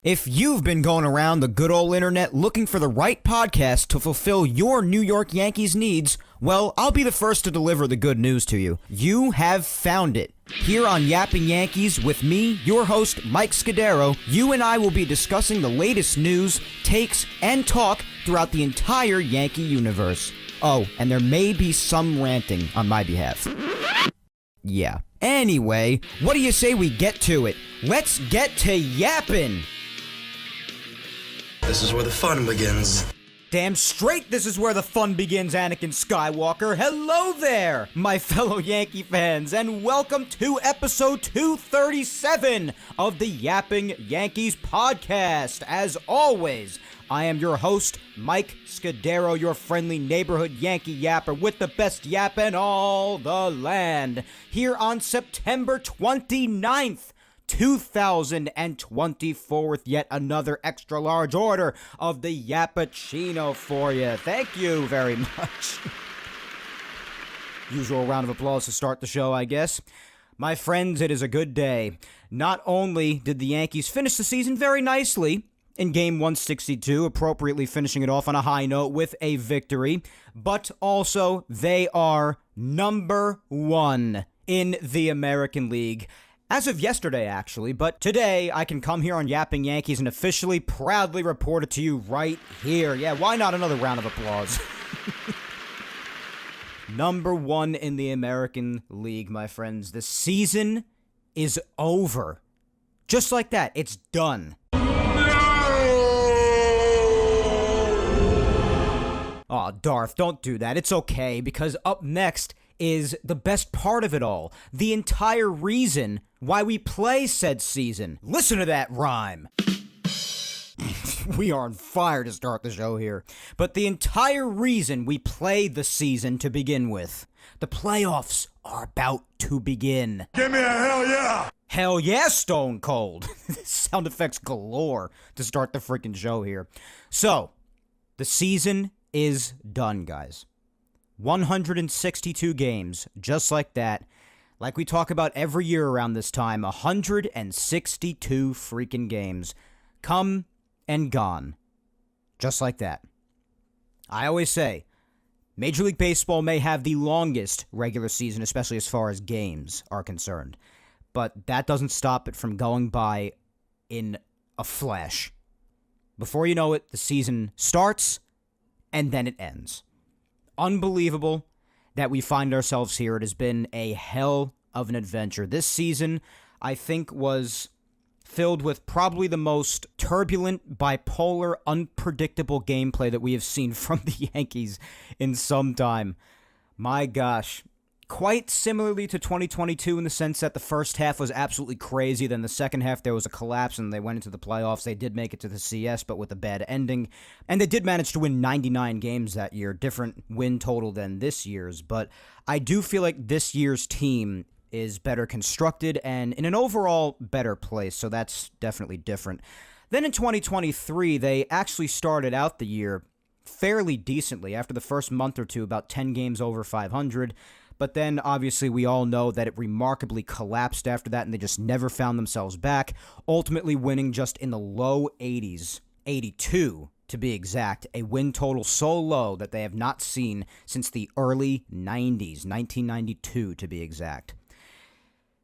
If you've been going around the good old internet looking for the right podcast to fulfill your New York Yankees needs, well, I'll be the first to deliver the good news to you. You have found it. Here on Yapping Yankees with me, your host, Mike Scudero, you and I will be discussing the latest news, takes, and talk throughout the entire Yankee universe. Oh, and there may be some ranting on my behalf. Yeah. Anyway, what do you say we get to it? Let's get to yapping! This is where the fun begins. Damn straight this is where the fun begins, Anakin Skywalker. Hello there, my fellow Yankee fans, and welcome to episode 237 of the Yapping Yankees podcast. As always, I am your host, Mike Scudero, your friendly neighborhood Yankee yapper with the best yap in all the land. Here on September 29th, 2024 with yet another extra large order of the Yappuccino for you. Thank you very much. Usual round of applause to start the show, I guess. My friends, it is a good day. Not only did the Yankees finish the season very nicely in Game 162, appropriately finishing it off on a high note with a victory, but also they are number one in the American League. As of yesterday, actually, but today I can come here on Yapping Yankees and officially, proudly report it to you right here. Yeah, why not another round of applause? Number one in the American League, my friends. The season is over. Just like that, it's done. Aw, Darth, don't do that. It's okay, because up next is the best part of it all. The entire reason why we play said season. Listen to that rhyme. We are on fire to start the show here. But the entire reason we play the season to begin with. The playoffs are about to begin. Give me a hell yeah! Hell yeah, Stone Cold. Sound effects galore to start the freaking show here. So, the season is done, guys. 162 games, just like that. Like we talk about every year around this time, 162 freaking games. Come and gone. Just like that. I always say, Major League Baseball may have the longest regular season, especially as far as games are concerned. But that doesn't stop it from going by in a flash. Before you know it, the season starts, and then it ends. Unbelievable that we find ourselves here. It has been a hell of an adventure. This season, I think, was filled with probably the most turbulent, bipolar, unpredictable gameplay that we have seen from the Yankees in some time. My gosh. Quite similarly to 2022 in the sense that the first half was absolutely crazy, then the second half there was a collapse and they went into the playoffs. They did make it to the CS, but with a bad ending, and they did manage to win 99 games that year, different win total than this year's, but I do feel like this year's team is better constructed and in an overall better place, so that's definitely different. Then in 2023, they actually started out the year fairly decently after the first month or two, about 10 games over 500. But then, obviously, we all know that it remarkably collapsed after that, and they just never found themselves back, ultimately winning just in the low 80s, 82 to be exact, a win total so low that they have not seen since the early 90s, 1992 to be exact.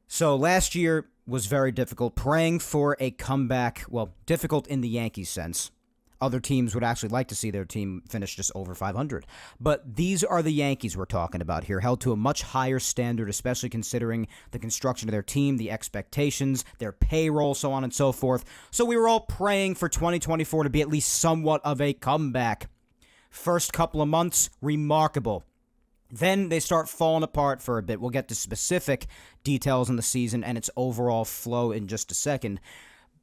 So last year was very difficult, praying for a comeback, well, difficult in the Yankees sense. Other teams would actually like to see their team finish just over 500. But these are the Yankees we're talking about here, held to a much higher standard, especially considering the construction of their team, the expectations, their payroll, so on and so forth. So we were all praying for 2024 to be at least somewhat of a comeback. First couple of months, remarkable. Then they start falling apart for a bit. We'll get to specific details in the season and its overall flow in just a second.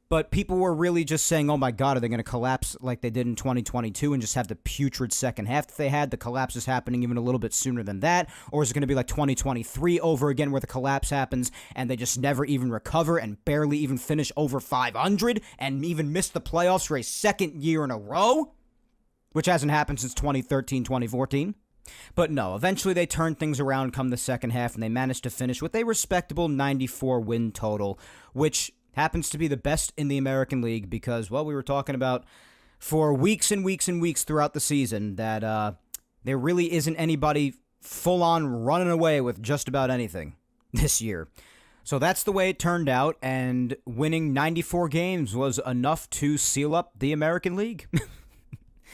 But people were really just saying, oh my God, are they going to collapse like they did in 2022 and just have the putrid second half that they had? The collapse is happening even a little bit sooner than that. Or is it going to be like 2023 over again where the collapse happens and they just never even recover and barely even finish over 500 and even miss the playoffs for a second year in a row? Which hasn't happened since 2013, 2014. But no, eventually they turned things around come the second half and they managed to finish with a respectable 94 win total, which happens to be the best in the American League because, well, we were talking about for weeks and weeks and weeks throughout the season that there really isn't anybody full-on running away with just about anything this year. So that's the way it turned out, and winning 94 games was enough to seal up the American League.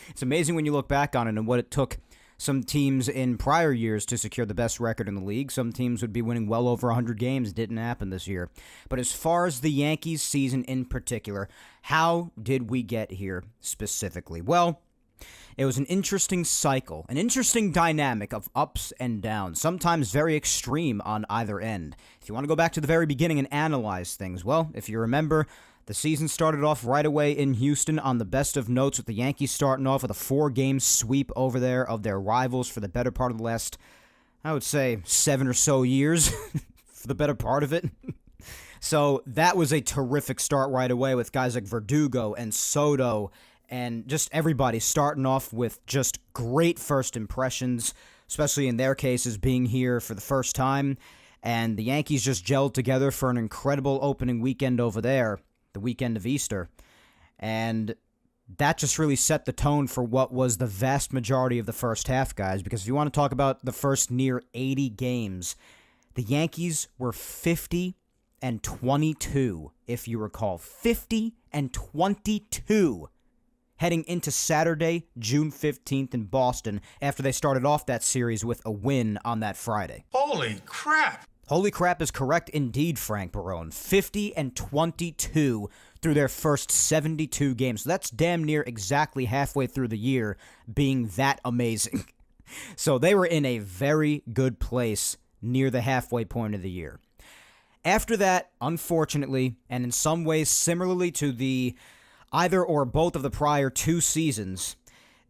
It's amazing when you look back on it and what it took some teams in prior years to secure the best record in the league. Some teams would be winning well over 100 games. Didn't happen this year. But as far as the Yankees season in particular, how did we get here specifically? Well, it was an interesting cycle, an interesting dynamic of ups and downs, sometimes very extreme on either end. If you want to go back to the very beginning and analyze things, well, if you remember, the season started off right away in Houston on the best of notes with the Yankees starting off with a 4-game sweep over there of their rivals for the better part of the last, I would say, 7 or so years, for the better part of it. So that was a terrific start right away with guys like Verdugo and Soto and just everybody starting off with just great first impressions, especially in their cases being here for the first time. And the Yankees just gelled together for an incredible opening weekend over there, the weekend of Easter. And that just really set the tone for what was the vast majority of the first half, guys. Because if you want to talk about the first near 80 games, the Yankees were 50-22, if you recall. 50-22. Heading into Saturday, June 15th in Boston, after they started off that series with a win on that Friday. Holy crap! Holy crap is correct indeed, Frank Barone. 50-22 through their first 72 games. So that's damn near exactly halfway through the year being that amazing. So they were in a very good place near the halfway point of the year. After that, unfortunately, and in some ways similarly to the either or both of the prior 2 seasons,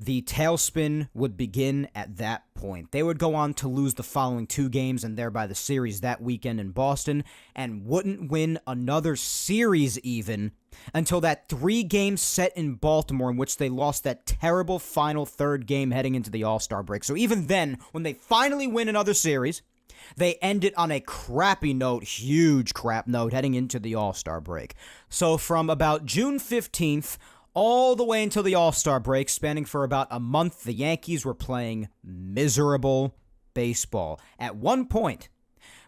the tailspin would begin at that point. They would go on to lose the following 2 games and thereby the series that weekend in Boston, and wouldn't win another series even until that 3-game set in Baltimore in which they lost that terrible final 3rd game heading into the All-Star break. So even then, when they finally win another series, they end it on a crappy note, huge crap note, heading into the All-Star break. So from about June 15th all the way until the All-Star break, spanning for about a month, the Yankees were playing miserable baseball. At one point,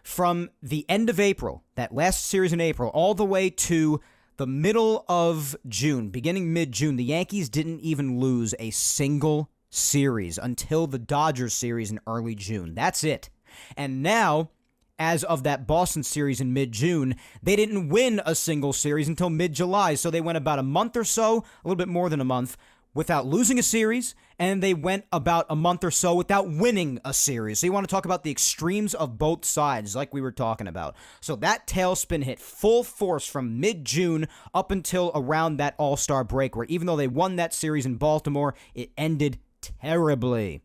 from the end of April, that last series in April, all the way to the middle of June, beginning mid-June, the Yankees didn't even lose a single series until the Dodgers series in early June. That's it. And now, as of that Boston series in mid-June, they didn't win a single series until mid-July. So they went about a month or so, a little bit more than a month, without losing a series, and they went about a month or so without winning a series. So you want to talk about the extremes of both sides, like we were talking about. So that tailspin hit full force from mid-June up until around that All-Star break, where even though they won that series in Baltimore, it ended terribly.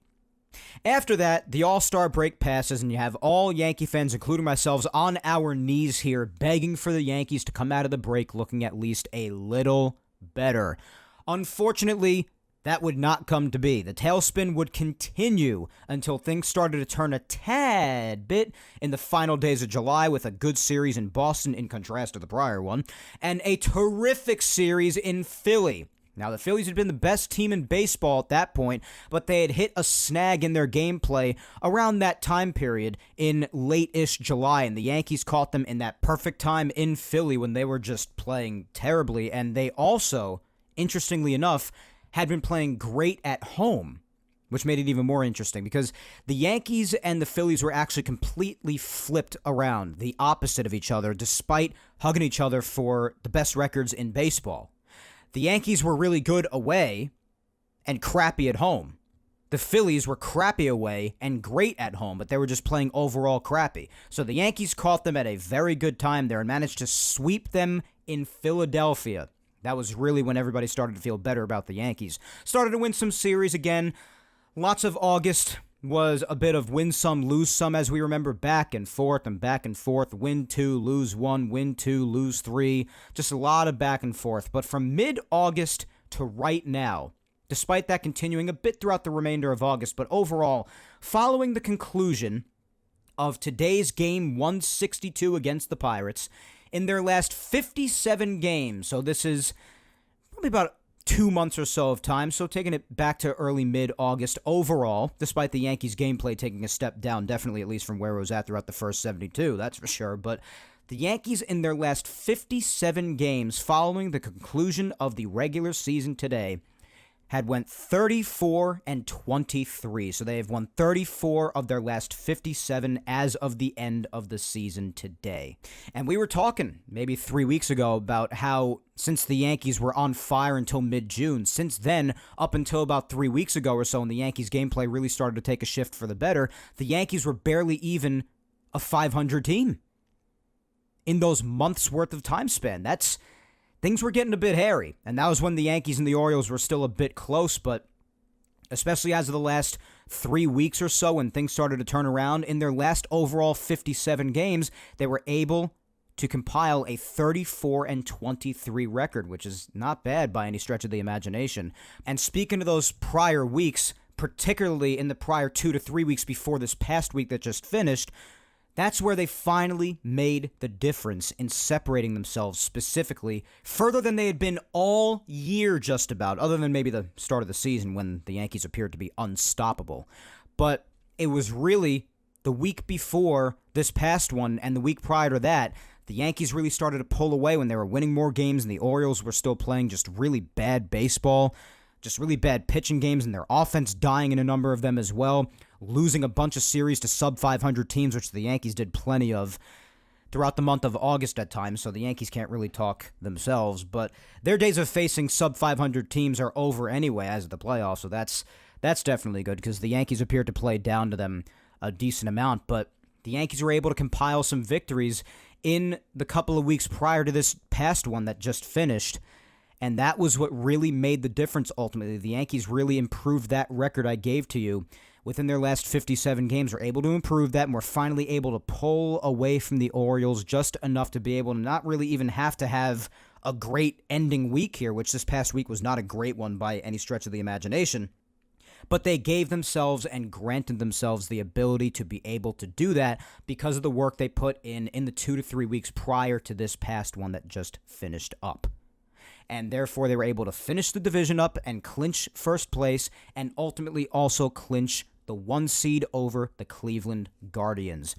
After that, the All-Star break passes, and you have all Yankee fans, including myself, on our knees here, begging for the Yankees to come out of the break looking at least a little better. Unfortunately, that would not come to be. The tailspin would continue until things started to turn a tad bit in the final days of July with a good series in Boston in contrast to the prior one, and a terrific series in Philly. Now, the Phillies had been the best team in baseball at that point, but they had hit a snag in their gameplay around that time period in late-ish July, and the Yankees caught them in that perfect time in Philly when they were just playing terribly, and they also, interestingly enough, had been playing great at home, which made it even more interesting because the Yankees and the Phillies were actually completely flipped around, the opposite of each other, despite hugging each other for the best records in baseball. The Yankees were really good away and crappy at home. The Phillies were crappy away and great at home, but they were just playing overall crappy. So the Yankees caught them at a very good time there and managed to sweep them in Philadelphia. That was really when everybody started to feel better about the Yankees. Started to win some series again. Lots of August was a bit of win some, lose some, as we remember, back and forth, win 2, lose 1, win 2, lose 3, just a lot of back and forth. But from mid-August to right now, despite that continuing a bit throughout the remainder of August, but overall, following the conclusion of today's game 162 against the Pirates, in their last 57 games. So this is probably about 2 months or so of time, so taking it back to early mid-August overall, despite the Yankees' gameplay taking a step down, definitely at least from where it was at throughout the first 72, that's for sure, but the Yankees in their last 57 games following the conclusion of the regular season today had went 34-23, so they have won 34 of their last 57 as of the end of the season today. And we were talking maybe 3 weeks ago about how since the Yankees were on fire until mid-June, since then, up until about 3 weeks ago or so, when the Yankees' gameplay really started to take a shift for the better, the Yankees were barely even a 500 team in those months' worth of time span. Things were getting a bit hairy, and that was when the Yankees and the Orioles were still a bit close, but especially as of the last 3 weeks or so when things started to turn around, in their last overall 57 games, they were able to compile a 34-23 record, which is not bad by any stretch of the imagination. And speaking of those prior weeks, particularly in the prior 2 to 3 weeks before this past week that just finished, that's where they finally made the difference in separating themselves specifically further than they had been all year just about, other than maybe the start of the season when the Yankees appeared to be unstoppable. But it was really the week before this past one and the week prior to that, the Yankees really started to pull away when they were winning more games and the Orioles were still playing just really bad baseball, just really bad pitching games, and their offense dying in a number of them as well, losing a bunch of series to sub-500 teams, which the Yankees did plenty of throughout the month of August at times, so the Yankees can't really talk themselves, but their days of facing sub-500 teams are over anyway as of the playoffs, so that's definitely good because the Yankees appeared to play down to them a decent amount, but the Yankees were able to compile some victories in the couple of weeks prior to this past one that just finished, and that was what really made the difference ultimately. The Yankees really improved that record I gave to you within their last 57 games. Were able to improve that, and were finally able to pull away from the Orioles just enough to be able to not really even have to have a great ending week here, which this past week was not a great one by any stretch of the imagination. But they gave themselves and granted themselves the ability to be able to do that because of the work they put in the 2 to 3 weeks prior to this past one that just finished up. And therefore they were able to finish the division up and clinch first place and ultimately also clinch the 1 seed over the Cleveland Guardians.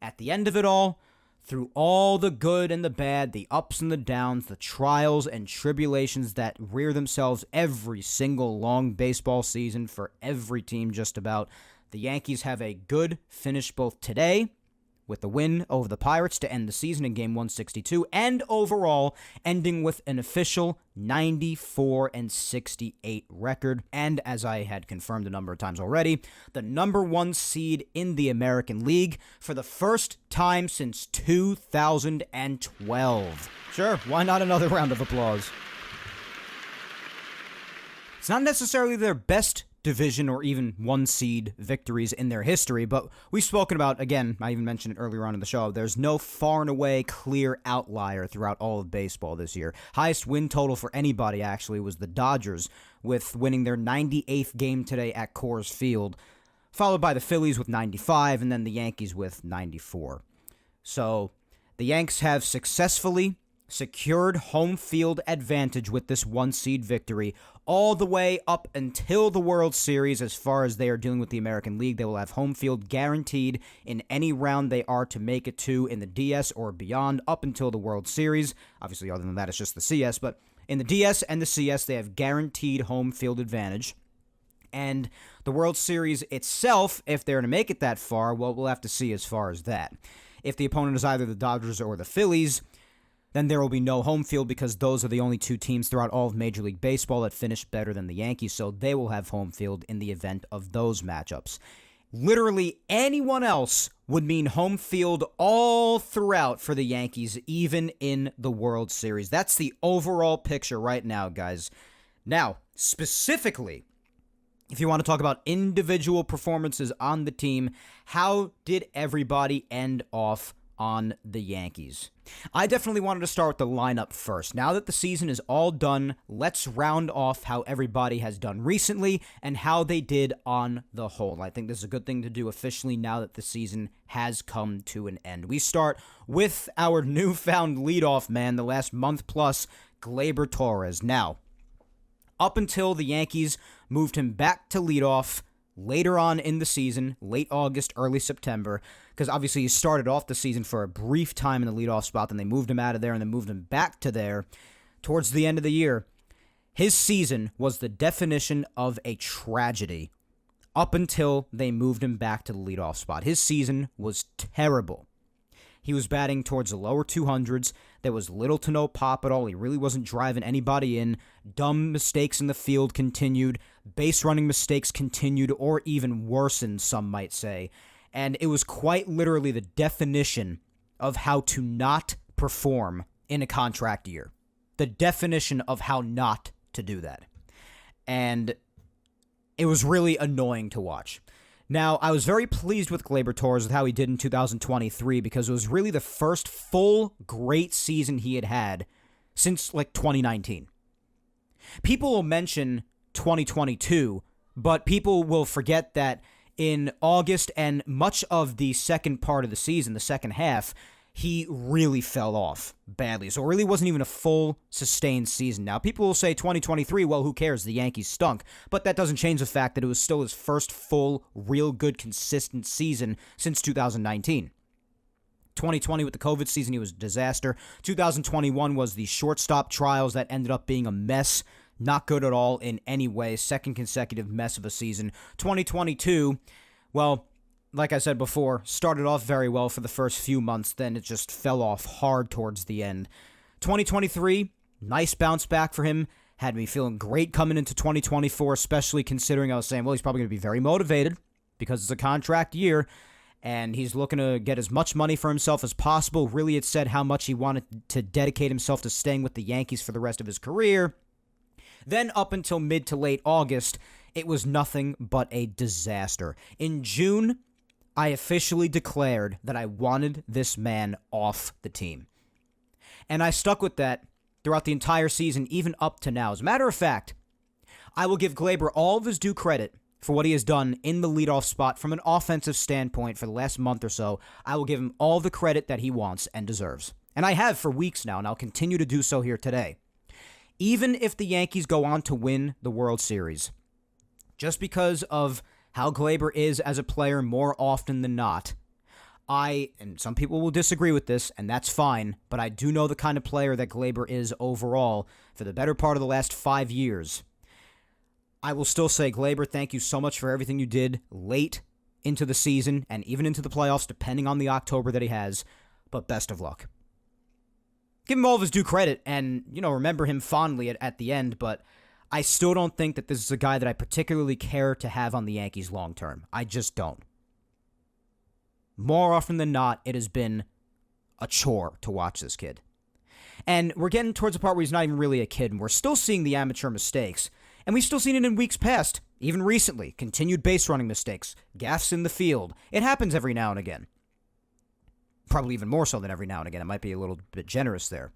At the end of it all, through all the good and the bad, the ups and the downs, the trials and tribulations that rear themselves every single long baseball season for every team just about, the Yankees have a good finish both today with the win over the Pirates to end the season in Game 162, and overall ending with an official 94-68 record, and as I had confirmed a number of times already, the number 1 seed in the American League for the first time since 2012. Sure, why not another round of applause? It's not necessarily their best division or even 1 seed victories in their history, but we've spoken about, again, I even mentioned it earlier on in the show, there's no far and away clear outlier throughout all of baseball this year. Highest win total for anybody, actually, was the Dodgers, with winning their 98th game today at Coors Field, followed by the Phillies with 95, and then the Yankees with 94. So, the Yanks have successfully secured home field advantage with this 1 seed victory all the way up until the World Series. As far as they are dealing with the American League, they will have home field guaranteed in any round they are to make it to in the DS or beyond up until the World Series. Obviously, other than that, it's just the CS, but in the DS and the CS, they have guaranteed home field advantage. And the World Series itself, if they're to make it that far, well, we'll have to see as far as that. If the opponent is either the Dodgers or the Phillies, then there will be no home field because those are the only 2 teams throughout all of Major League Baseball that finished better than the Yankees, so they will have home field in the event of those matchups. Literally anyone else would mean home field all throughout for the Yankees, even in the World Series. That's the overall picture right now, guys. Now, specifically, if you want to talk about individual performances on the team, how did everybody end off on the Yankees. I definitely wanted to start with the lineup first. Now that the season is all done, let's round off how everybody has done recently and how they did on the whole. I think this is a good thing to do officially now that the season has come to an end. We start with our newfound leadoff man, the last month plus, Gleyber Torres. Now, up until the Yankees moved him back to leadoff later on in the season, late August, early September, because obviously he started off the season for a brief time in the leadoff spot, then they moved him out of there and then moved him back to there towards the end of the year. His season was the definition of a tragedy up until they moved him back to the leadoff spot. His season was terrible. He was batting towards the lower 200s. There was little to no pop at all. He really wasn't driving anybody in. Dumb mistakes in the field continued. Base running mistakes continued, or even worsened, some might say. And it was quite literally the definition of how to not perform in a contract year. The definition of how not to do that. And it was really annoying to watch. Now, I was very pleased with Gleyber Torres with how he did in 2023 because it was really the first full great season he had since, 2019. People will mention 2022, but people will forget that in August and much of the second part of the season, the second half, he really fell off badly. So it really wasn't even a full, sustained season. Now, people will say 2023, well, who cares? The Yankees stunk. But that doesn't change the fact that it was still his first full, real good, consistent season since 2019. 2020 with the COVID season, he was a disaster. 2021 was the shortstop trials that ended up being a mess. Not good at all in any way. Second consecutive mess of a season. 2022, well, like I said before, started off very well for the first few months, then it just fell off hard towards the end. 2023, nice bounce back for him. Had me feeling great coming into 2024, especially considering I was saying, well, he's probably going to be very motivated because it's a contract year, and he's looking to get as much money for himself as possible. Really, it said how much he wanted to dedicate himself to staying with the Yankees for the rest of his career. Then up until mid to late August, it was nothing but a disaster. In June, I officially declared that I wanted this man off the team. And I stuck with that throughout the entire season, even up to now. As a matter of fact, I will give Gleyber all of his due credit for what he has done in the leadoff spot from an offensive standpoint for the last month or so. I will give him all the credit that he wants and deserves. And I have for weeks now, and I'll continue to do so here today. Even if the Yankees go on to win the World Series, just because of how Gleyber is as a player more often than not, and some people will disagree with this, and that's fine, but I do know the kind of player that Gleyber is overall for the better part of the last 5 years. I will still say, Gleyber, thank you so much for everything you did late into the season and even into the playoffs, depending on the October that he has, but best of luck. Give him all of his due credit and, remember him fondly at the end, but I still don't think that this is a guy that I particularly care to have on the Yankees long term. I just don't. More often than not, it has been a chore to watch this kid. And we're getting towards the part where he's not even really a kid, and we're still seeing the amateur mistakes. And we've still seen it in weeks past, even recently. Continued base running mistakes, gaffes in the field. It happens every now and again. Probably even more so than every now and again. It might be a little bit generous there.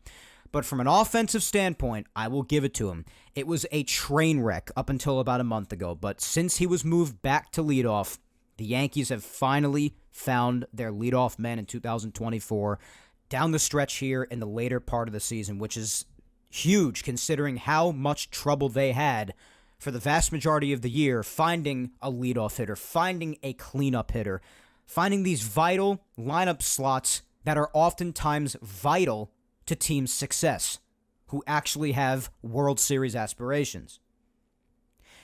But from an offensive standpoint, I will give it to him. It was a train wreck up until about a month ago. But since he was moved back to leadoff, the Yankees have finally found their leadoff man in 2024 down the stretch here in the later part of the season, which is huge considering how much trouble they had for the vast majority of the year finding a leadoff hitter, finding a cleanup hitter, finding these vital lineup slots that are oftentimes vital to teams' success, who actually have World Series aspirations.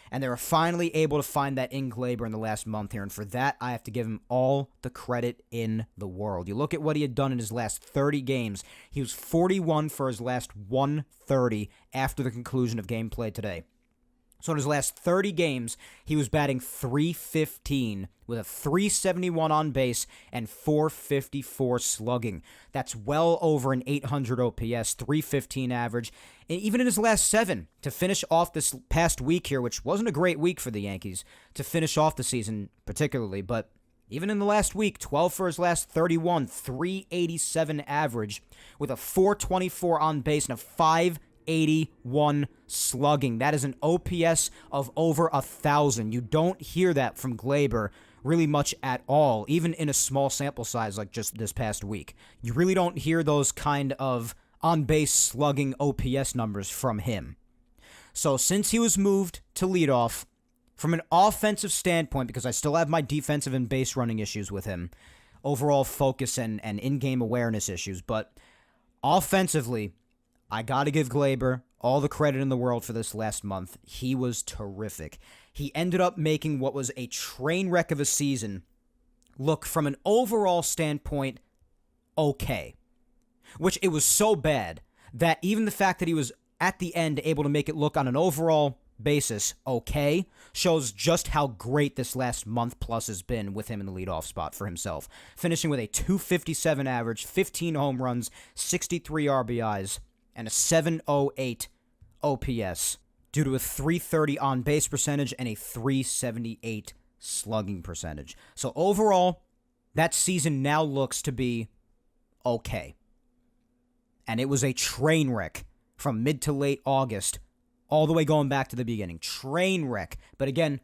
And they were finally able to find that in Gleyber in the last month here, and for that, I have to give him all the credit in the world. You look at what he had done in his last 30 games. He was 41 for his last 130 after the conclusion of game play today. So in his last 30 games, he was batting .315 with a .371 on base and .454 slugging. That's well over an 800 OPS, .315 average. And even in his last 7, to finish off this past week here, which wasn't a great week for the Yankees, to finish off the season particularly, but Even in the last week, 12 for his last 31, 387 average with a 424 on base and a 581 slugging. That is an OPS of over 1,000. You don't hear that from Gleyber really much at all, even in a small sample size like just this past week. You really don't hear those kind of on-base slugging OPS numbers from him. So since he was moved to leadoff, from an offensive standpoint, because I still have my defensive and base running issues with him, overall focus and in-game awareness issues, but offensively, I got to give Gleyber all the credit in the world for this last month. He was terrific. He ended up making what was a train wreck of a season look, from an overall standpoint, okay. Which it was so bad that even the fact that he was at the end able to make it look on an overall basis okay shows just how great this last month plus has been with him in the leadoff spot for himself. Finishing with a 257 average, 15 home runs, 63 RBIs, and a 708 OPS due to a 330 on base percentage and a 378 slugging percentage. So overall, that season now looks to be okay. And it was a train wreck from mid to late August, all the way going back to the beginning. Train wreck. But again,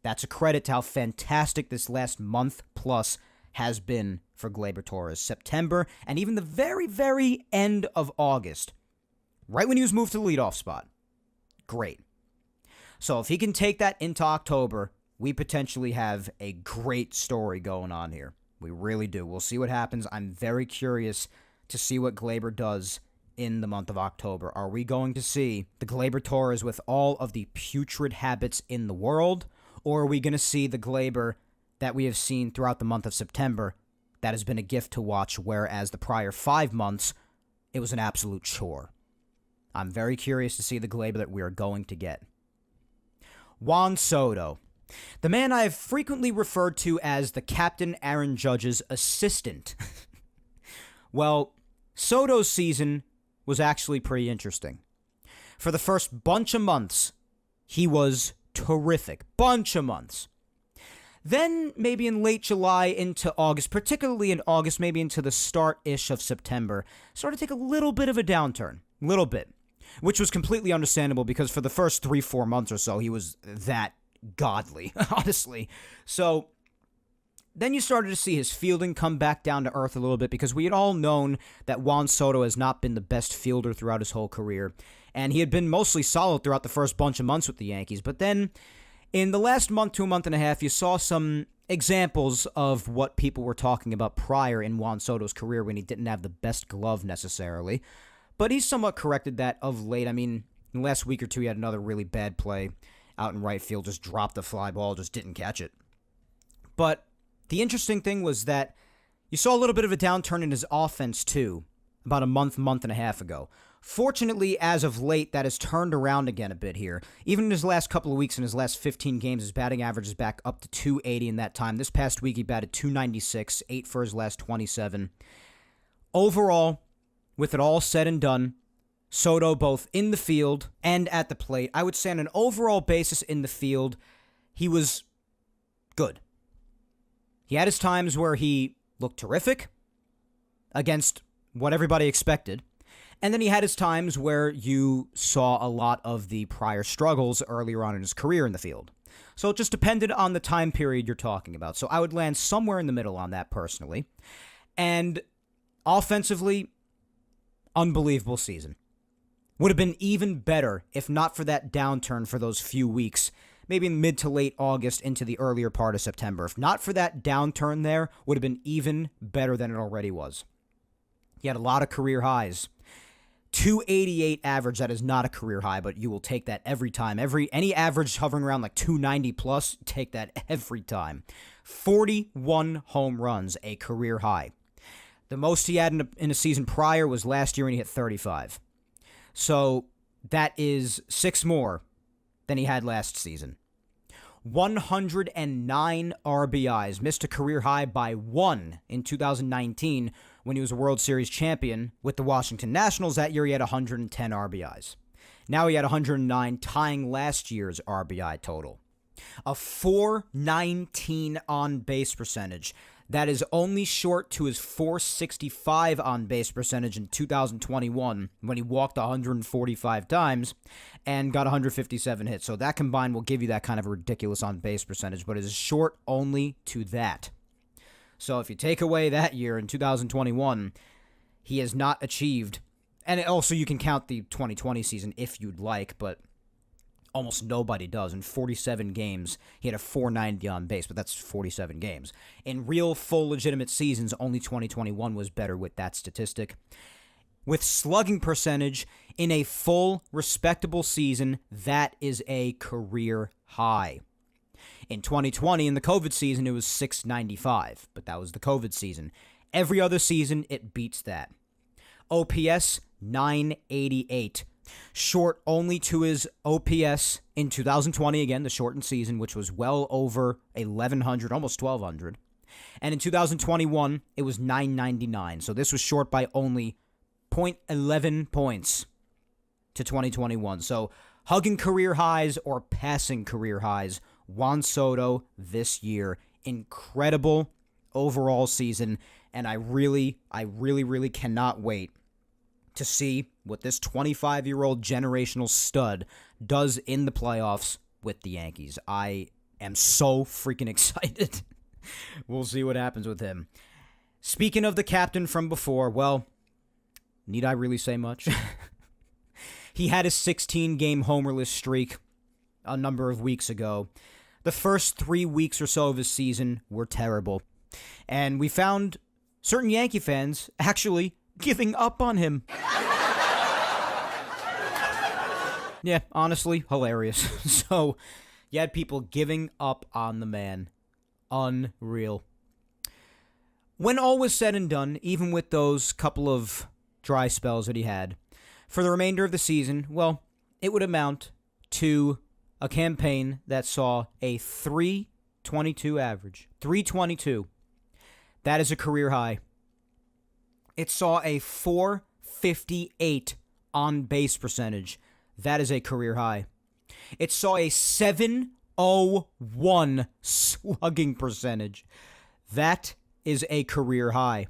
that's a credit to how fantastic this last month plus has been for Gleyber Torres. September and even the very, very end of August, right when he was moved to the leadoff spot. Great. So if he can take that into October, we potentially have a great story going on here. We really do. We'll see what happens. I'm very curious to see what Gleyber does in the month of October. Are we going to see the Gleyber Torres with all of the putrid habits in the world, or are we going to see the Gleyber that we have seen throughout the month of September that has been a gift to watch, whereas the prior 5 months, it was an absolute chore? I'm very curious to see the Gleyber that we are going to get. Juan Soto, the man I have frequently referred to as the Captain Aaron Judge's assistant. Well, Soto's season was actually pretty interesting. For the first bunch of months, he was terrific. Bunch of months. Then, maybe in late July into August, particularly in August, maybe into the start-ish of September, started to take a little bit of a downturn. Little bit. Which was completely understandable because for the first 3-4 months or so, he was that godly, honestly. So then you started to see his fielding come back down to earth a little bit because we had all known that Juan Soto has not been the best fielder throughout his whole career. And he had been mostly solid throughout the first bunch of months with the Yankees. But then in the last month to a month and a half, you saw some examples of what people were talking about prior in Juan Soto's career when he didn't have the best glove necessarily. But he's somewhat corrected that of late. I mean, in the last week or two, he had another really bad play out in right field, just dropped the fly ball, just didn't catch it. But the interesting thing was that you saw a little bit of a downturn in his offense, too, about a month and a half ago. Fortunately, as of late, that has turned around again a bit here. Even in his last couple of weeks, in his last 15 games, his batting average is back up to 280 in that time. This past week, he batted 296, 8 for his last 27. Overall, with it all said and done, Soto, both in the field and at the plate, I would say on an overall basis in the field, he was good. He had his times where he looked terrific against what everybody expected. And then he had his times where you saw a lot of the prior struggles earlier on in his career in the field. So it just depended on the time period you're talking about. So I would land somewhere in the middle on that personally. And offensively, unbelievable season. Would have been even better if not for that downturn for those few weeks, maybe in mid to late August into the earlier part of September. If not for that downturn there, would have been even better than it already was. He had a lot of career highs. 288 average, that is not a career high, but you will take that every time. Any average hovering around like 290 plus, take that every time. 41 home runs, a career high. The most he had in a season prior was last year, and he hit 35. So that is 6 more than he had last season. 109 RBIs, missed a career high by 1 in 2019 when he was a World Series champion with the Washington Nationals. That year he had 110 RBIs. Now he had 109, tying last year's RBI total. A 419 on base percentage. That is only short to his 465 on base percentage in 2021 when he walked 145 times and got 157 hits. So that combined will give you that kind of a ridiculous on base percentage, but it is short only to that. So if you take away that year in 2021, he has not achieved, and also you can count the 2020 season if you'd like, but almost nobody does. In 47 games, he had a 490 on base, but that's 47 games. In real, full, legitimate seasons, only 2021 was better with that statistic. With slugging percentage, in a full, respectable season, that is a career high. In 2020, in the COVID season, it was 695, but that was the COVID season. Every other season, it beats that. OPS, 988. Short only to his OPS in 2020, again, the shortened season, which was well over 1,100, almost 1,200. And in 2021, it was 999. So this was short by only 0.11 points to 2021. So hugging career highs or passing career highs, Juan Soto this year. Incredible overall season. And I really cannot wait to see what this 25-year-old generational stud does in the playoffs with the Yankees. I am so freaking excited. We'll see what happens with him. Speaking of the captain from before, well, need I really say much? He had a 16-game homerless streak a number of weeks ago. The first 3 weeks or so of his season were terrible. And we found certain Yankee fans actually giving up on him. Yeah, honestly, hilarious. So, you had people giving up on the man. Unreal. When all was said and done, even with those couple of dry spells that he had, for the remainder of the season, well, it would amount to a campaign that saw a 322 average. 322. That is a career high. It saw a 458 on base percentage. That is a career high. It saw a 701 slugging percentage. That is a career high.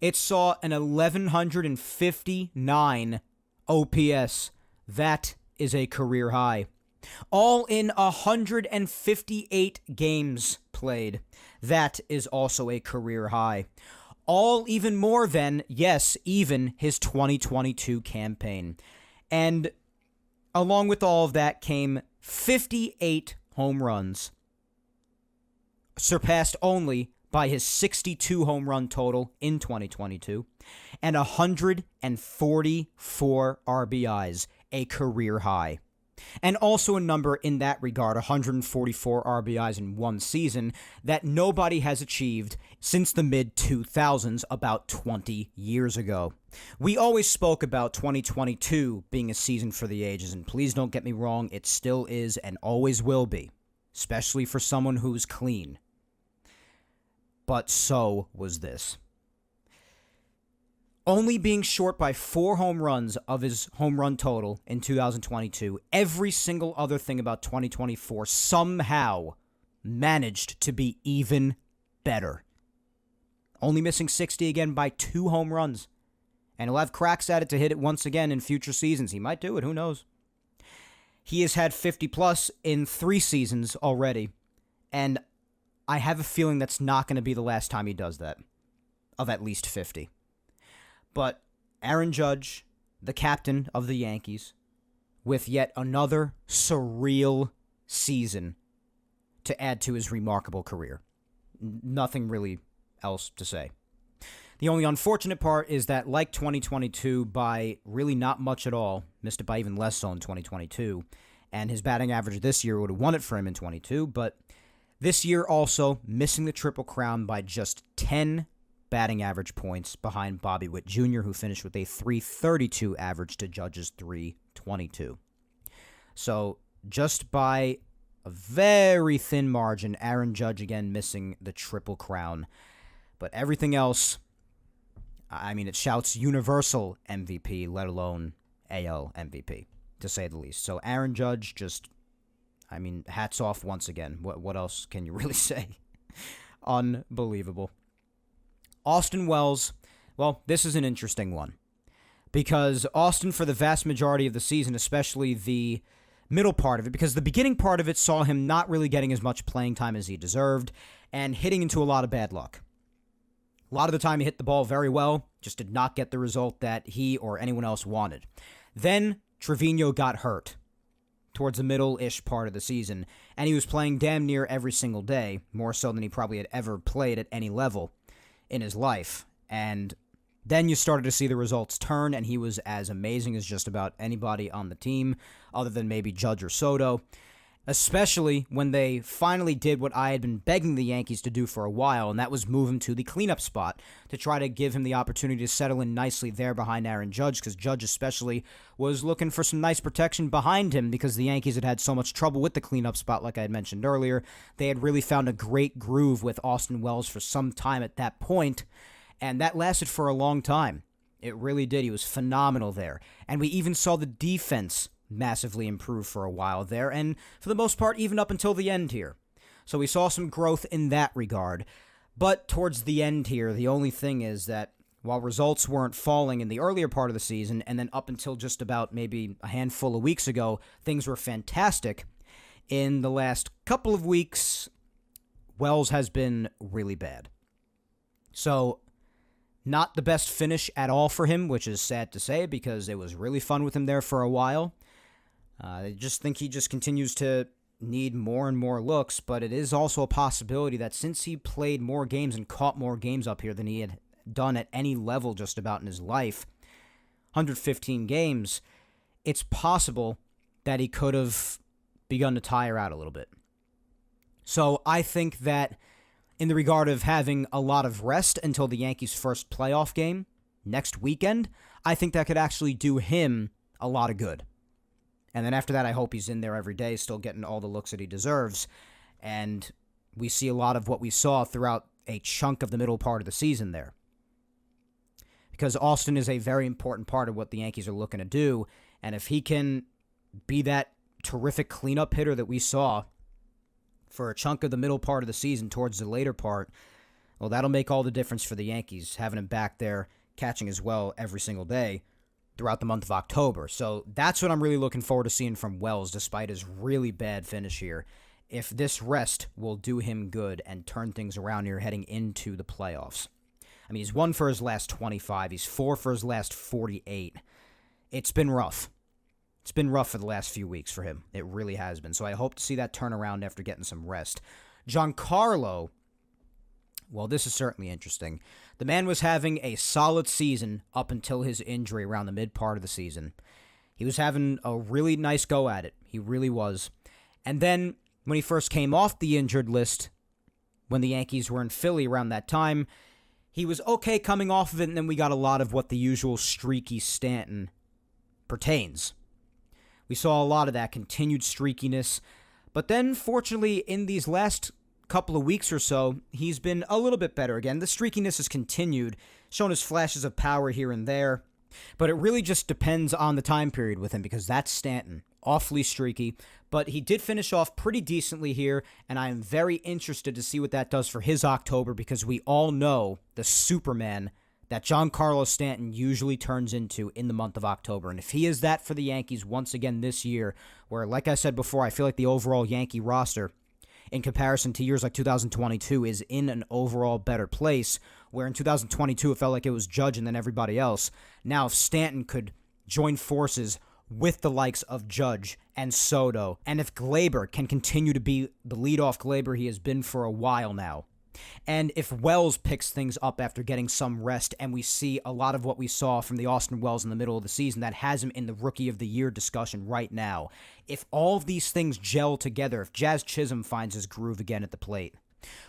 It saw an 1,159 OPS. That is a career high. All in 158 games played. That is also a career high. All even more than, yes, even his 2022 campaign. And along with all of that came 58 home runs, surpassed only by his 62 home run total in 2022, and 144 RBIs, a career high. And also a number in that regard, 144 RBIs in one season, that nobody has achieved since the mid-2000s, about 20 years ago. We always spoke about 2022 being a season for the ages, and please don't get me wrong, it still is and always will be, especially for someone who's clean. But so was this. Only being short by 4 home runs of his home run total in 2022, every single other thing about 2024 somehow managed to be even better. Only missing 60 again by 2 home runs. And he'll have cracks at it to hit it once again in future seasons. He might do it, who knows? He has had 50-plus in 3 seasons already. And I have a feeling that's not going to be the last time he does that, of at least 50. But Aaron Judge, the captain of the Yankees, with yet another surreal season to add to his remarkable career. Nothing really else to say. The only unfortunate part is that, like 2022, by really not much at all, missed it by even less so in 2022, and his batting average this year would have won it for him in 22, but this year also missing the Triple Crown by just 10 batting average points behind Bobby Witt Jr., who finished with a 332 average to Judge's 322. So just by a very thin margin, Aaron Judge again missing the Triple Crown. But everything else, I mean, it shouts universal MVP, let alone AL MVP, to say the least. So Aaron Judge just, I mean, hats off once again. What else can you really say? Unbelievable. Austin Wells, well, this is an interesting one. Because Austin, for the vast majority of the season, especially the middle part of it, because the beginning part of it saw him not really getting as much playing time as he deserved and hitting into a lot of bad luck. A lot of the time he hit the ball very well, just did not get the result that he or anyone else wanted. Then Trevino got hurt towards the middle-ish part of the season, and he was playing damn near every single day, more so than he probably had ever played at any level in his life. And then you started to see the results turn, and he was as amazing as just about anybody on the team, other than maybe Judge or Soto, especially when they finally did what I had been begging the Yankees to do for a while, and that was move him to the cleanup spot to try to give him the opportunity to settle in nicely there behind Aaron Judge, because Judge especially was looking for some nice protection behind him because the Yankees had had so much trouble with the cleanup spot, like I had mentioned earlier. They had really found a great groove with Austin Wells for some time at that point, and that lasted for a long time. It really did. He was phenomenal there. And we even saw the defense massively improve for a while there, and for the most part, even up until the end here. So we saw some growth in that regard. But towards the end here, the only thing is that while results weren't falling in the earlier part of the season, and then up until just about maybe a handful of weeks ago, things were fantastic. In the last couple of weeks, Wells has been really bad. So not the best finish at all for him, which is sad to say because it was really fun with him there for a while. I just think he just continues to need more and more looks, but it is also a possibility that since he played more games and caught more games up here than he had done at any level just about in his life, 115 games, it's possible that he could have begun to tire out a little bit. So I think that in the regard of having a lot of rest until the Yankees' first playoff game next weekend, I think that could actually do him a lot of good. And then after that, I hope he's in there every day, still getting all the looks that he deserves. And we see a lot of what we saw throughout a chunk of the middle part of the season there. Because Austin is a very important part of what the Yankees are looking to do. And if he can be that terrific cleanup hitter that we saw for a chunk of the middle part of the season towards the later part, well, that'll make all the difference for the Yankees, having him back there catching as well every single day throughout the month of October. So that's what I'm really looking forward to seeing from Wells, despite his really bad finish here. If this rest will do him good and turn things around here heading into the playoffs. I mean, he's 1 for his last 25. He's 4 for his last 48. It's been rough. It's been rough for the last few weeks for him. It really has been. So I hope to see that turn around after getting some rest. Giancarlo, well, this is certainly interesting. The man was having a solid season up until his injury around the mid part of the season. He was having a really nice go at it. He really was. And then when he first came off the injured list, when the Yankees were in Philly around that time, he was okay coming off of it, and then we got a lot of what the usual streaky Stanton pertains. We saw a lot of that continued streakiness. But then, fortunately, in these last couple of weeks or so, he's been a little bit better again. The streakiness has continued, shown us flashes of power here and there, but it really just depends on the time period with him because that's Stanton. Awfully streaky, but he did finish off pretty decently here, and I am very interested to see what that does for his October because we all know the Superman that Giancarlo Stanton usually turns into in the month of October. And if he is that for the Yankees once again this year, where, like I said before, I feel like the overall Yankee roster in comparison to years like 2022, is in an overall better place, where in 2022 it felt like it was Judge and then everybody else. Now, if Stanton could join forces with the likes of Judge and Soto, and if Glaber can continue to be the leadoff Glaber he has been for a while now, and if Wells picks things up after getting some rest, and we see a lot of what we saw from the Austin Wells in the middle of the season that has him in the Rookie of the Year discussion right now, if all of these things gel together, if Jazz Chisholm finds his groove again at the plate,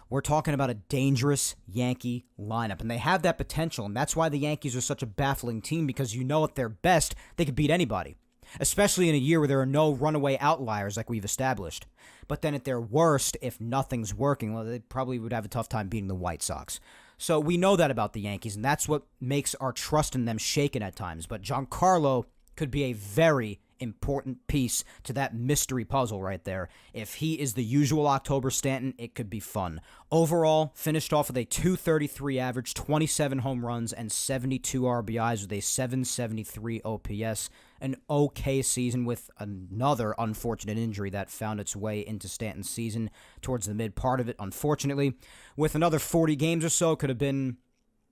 we're talking about a dangerous Yankee lineup, and they have that potential, and that's why the Yankees are such a baffling team, because you know at their best, they could beat anybody, especially in a year where there are no runaway outliers like we've established. But then at their worst, if nothing's working, well, they probably would have a tough time beating the White Sox. So we know that about the Yankees, and that's what makes our trust in them shaken at times. But Giancarlo could be a very important piece to that mystery puzzle right there. If he is the usual October Stanton, it could be fun. Overall, finished off with a 233 average, 27 home runs, and 72 RBIs with a 773 OPS. An okay season with another unfortunate injury that found its way into Stanton's season towards the mid part of it, unfortunately. With another 40 games or so, could have been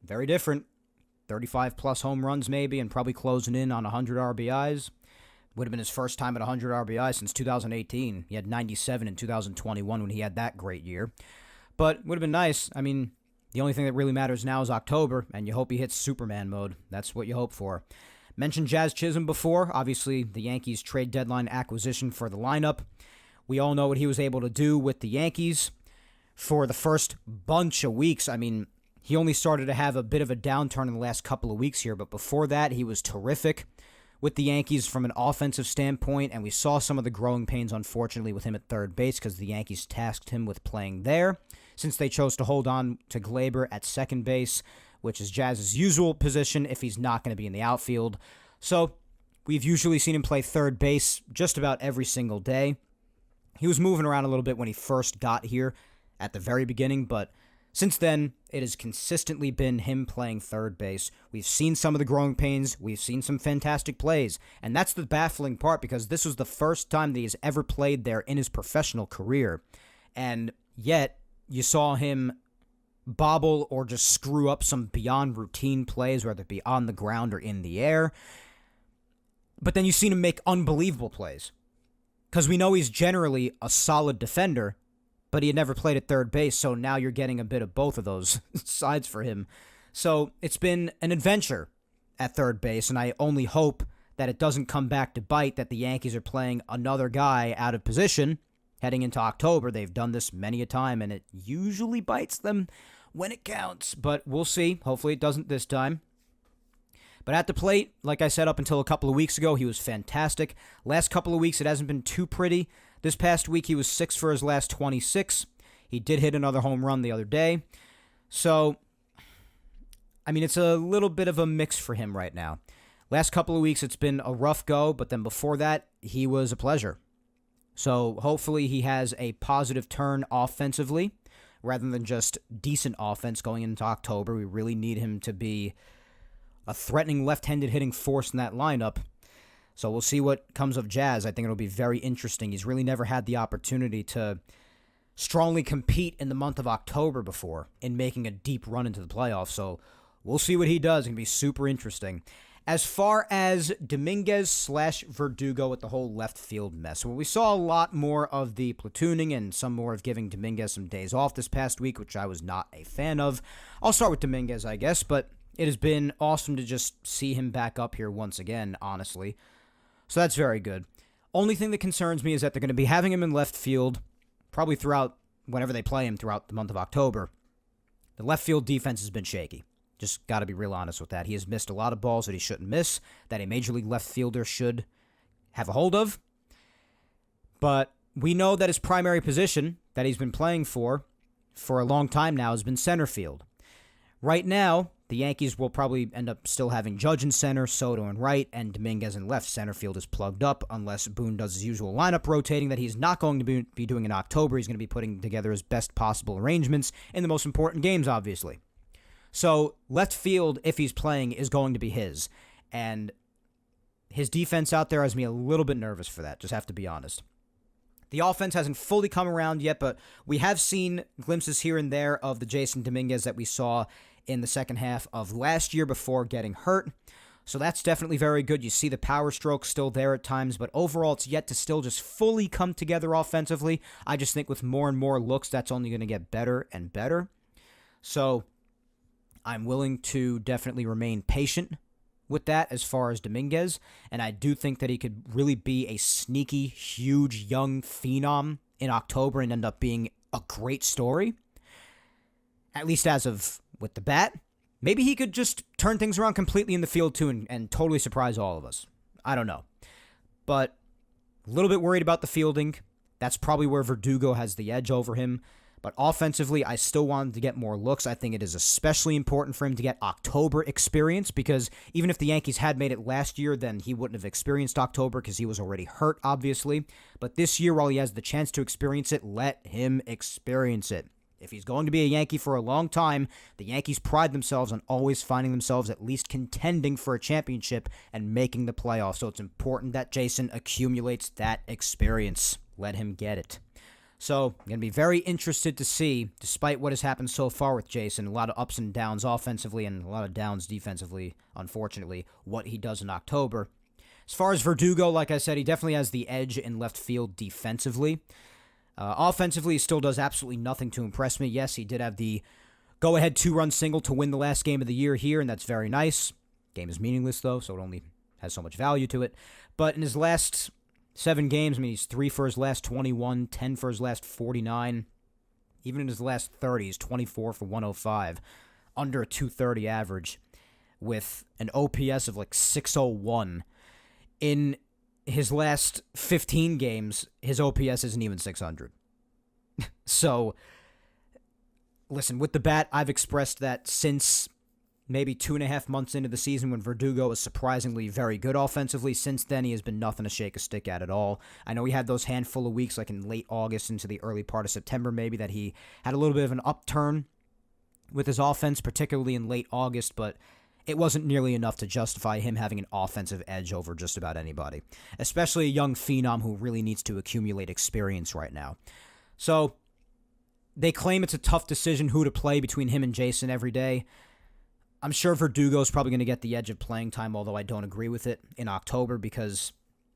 very different. 35-plus home runs maybe, and probably closing in on 100 RBIs. Would have been his first time at 100 RBIs since 2018. He had 97 in 2021 when he had that great year. But would have been nice. I mean, the only thing that really matters now is October, and you hope he hits Superman mode. That's what you hope for. Mentioned Jazz Chisholm before. Obviously, the Yankees trade deadline acquisition for the lineup. We all know what he was able to do with the Yankees for the first bunch of weeks. I mean, he only started to have a bit of a downturn in the last couple of weeks here, but before that, he was terrific with the Yankees from an offensive standpoint, and we saw some of the growing pains, unfortunately, with him at third base because the Yankees tasked him with playing there since they chose to hold on to Glaber at second base, which is Jazz's usual position if he's not going to be in the outfield. So we've usually seen him play third base just about every single day. He was moving around a little bit when he first got here at the very beginning, but since then, it has consistently been him playing third base. We've seen some of the growing pains. We've seen some fantastic plays. And that's the baffling part because this was the first time that he's ever played there in his professional career. And yet, you saw him bobble or just screw up some beyond routine plays, whether it be on the ground or in the air. But then you've seen him make unbelievable plays. Because we know he's generally a solid defender, but he had never played at third base, so now you're getting a bit of both of those sides for him. So it's been an adventure at third base, and I only hope that it doesn't come back to bite, that the Yankees are playing another guy out of position heading into October. They've done this many a time, and it usually bites them when it counts, but we'll see. Hopefully it doesn't this time. But at the plate, like I said, up until a couple of weeks ago, he was fantastic. Last couple of weeks, it hasn't been too pretty. This past week, he was 6 for his last 26. He did hit another home run the other day. So, I mean, it's a little bit of a mix for him right now. Last couple of weeks, it's been a rough go, but then before that, he was a pleasure. So, hopefully, he has a positive turn offensively, rather than just decent offense going into October. We really need him to be a threatening left-handed hitting force in that lineup. So we'll see what comes of Jazz. I think it'll be very interesting. He's really never had the opportunity to strongly compete in the month of October before in making a deep run into the playoffs. So we'll see what he does. It's going to be super interesting. As far as Dominguez/Verdugo with the whole left field mess, well, we saw a lot more of the platooning and some more of giving Dominguez some days off this past week, which I was not a fan of. I'll start with Dominguez, I guess, but it has been awesome to just see him back up here once again, honestly. So that's very good. Only thing that concerns me is that they're going to be having him in left field probably throughout, whenever they play him throughout the month of October. The left field defense has been shaky. Just got to be real honest with that. He has missed a lot of balls that he shouldn't miss, that a major league left fielder should have a hold of. But we know that his primary position that he's been playing for a long time now has been center field. Right now, the Yankees will probably end up still having Judge in center, Soto in right, and Dominguez in left. Center field is plugged up unless Boone does his usual lineup rotating that he's not going to be doing in October. He's going to be putting together his best possible arrangements in the most important games, obviously. So left field, if he's playing, is going to be his. And his defense out there has me a little bit nervous for that, just have to be honest. The offense hasn't fully come around yet, but we have seen glimpses here and there of the Jason Dominguez that we saw in the second half of last year before getting hurt. So that's definitely very good. You see the power stroke still there at times, but overall it's yet to still just fully come together offensively. I just think with more and more looks, that's only going to get better and better. So I'm willing to definitely remain patient with that as far as Dominguez, and I do think that he could really be a sneaky, huge, young phenom in October and end up being a great story, at least as of with the bat. Maybe he could just turn things around completely in the field too and totally surprise all of us. I don't know. But a little bit worried about the fielding. That's probably where Verdugo has the edge over him. But offensively, I still want him to get more looks. I think it is especially important for him to get October experience because even if the Yankees had made it last year, then he wouldn't have experienced October because he was already hurt, obviously. But this year, while he has the chance to experience it, let him experience it. If he's going to be a Yankee for a long time, the Yankees pride themselves on always finding themselves at least contending for a championship and making the playoffs. So it's important that Jason accumulates that experience. Let him get it. So I'm going to be very interested to see, despite what has happened so far with Jason, a lot of ups and downs offensively and a lot of downs defensively, unfortunately, what he does in October. As far as Verdugo, like I said, he definitely has the edge in left field defensively. Offensively, he still does absolutely nothing to impress me. Yes, he did have the go-ahead 2-run single to win the last game of the year here, and that's very nice. Game is meaningless, though, so it only has so much value to it. But in his last 7 games, I mean, he's 3 for his last 21, 10 for his last 49. Even in his last 30, he's 24 for 105, under a 230 average, with an OPS of like 601. In his last 15 games, his OPS isn't even 600. So, listen, with the bat, I've expressed that since maybe 2.5 months into the season when Verdugo was surprisingly very good offensively. Since then, he has been nothing to shake a stick at all. I know he had those handful of weeks, like in late August into the early part of September, maybe, that he had a little bit of an upturn with his offense, particularly in late August, but it wasn't nearly enough to justify him having an offensive edge over just about anybody, especially a young phenom who really needs to accumulate experience right now. So, they claim it's a tough decision who to play between him and Jason every day. I'm sure Verdugo's probably going to get the edge of playing time, although I don't agree with it in October because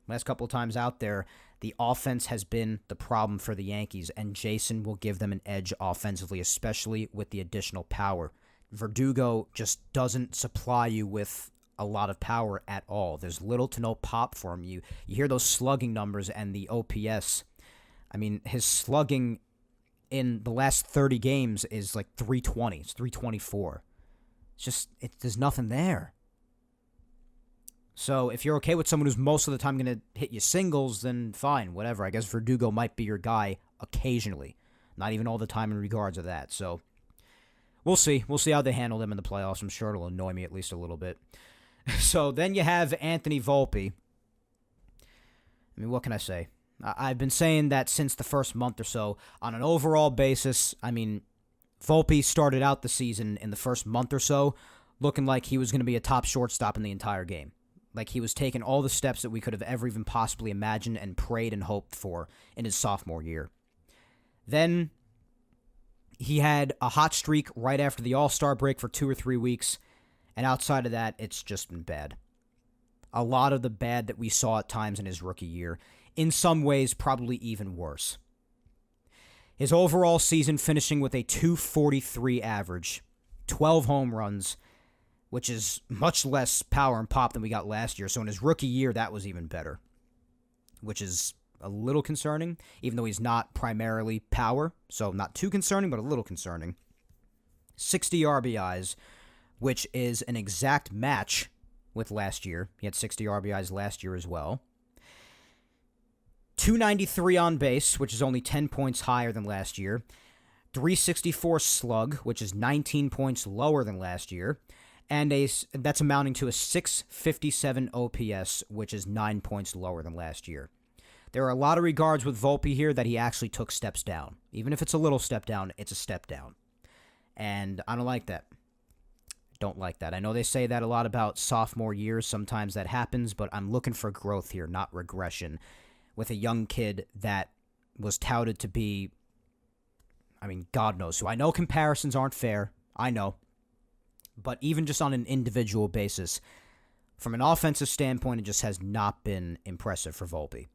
last couple of times out there, the offense has been the problem for the Yankees, and Jason will give them an edge offensively, especially with the additional power. Verdugo just doesn't supply you with a lot of power at all. There's little to no pop for him. You hear those slugging numbers and the OPS. I mean, his slugging in the last 30 games is like 320. It's 324. There's nothing there. So if you're okay with someone who's most of the time going to hit you singles, then fine, whatever. I guess Verdugo might be your guy occasionally. Not even all the time in regards to that. So we'll see. We'll see how they handle them in the playoffs. I'm sure it'll annoy me at least a little bit. So then you have Anthony Volpe. I mean, what can I say? I've been saying that since the first month or so. On an overall basis, I mean, Volpe started out the season in the first month or so looking like he was going to be a top shortstop in the entire game. Like he was taking all the steps that we could have ever even possibly imagined and prayed and hoped for in his sophomore year. Then he had a hot streak right after the All-Star break for 2 or 3 weeks, and outside of that, it's just been bad. A lot of the bad that we saw at times in his rookie year, in some ways probably even worse. His overall season finishing with a 243 average, 12 home runs, which is much less power and pop than we got last year. So in his rookie year, that was even better, which is a little concerning, even though he's not primarily power. So not too concerning, but a little concerning. 60 RBIs, which is an exact match with last year. He had 60 RBIs last year as well. 293 on base, which is only 10 points higher than last year. 364 slug, which is 19 points lower than last year. And that's amounting to a 657 OPS, which is 9 points lower than last year. There are a lot of regards with Volpe here that he actually took steps down. Even if it's a little step down, it's a step down. And I don't like that. Don't like that. I know they say that a lot about sophomore years. Sometimes that happens, but I'm looking for growth here, not regression. With a young kid that was touted to be, I mean, God knows who. I know comparisons aren't fair. I know. But even just on an individual basis, from an offensive standpoint, it just has not been impressive for Volpe.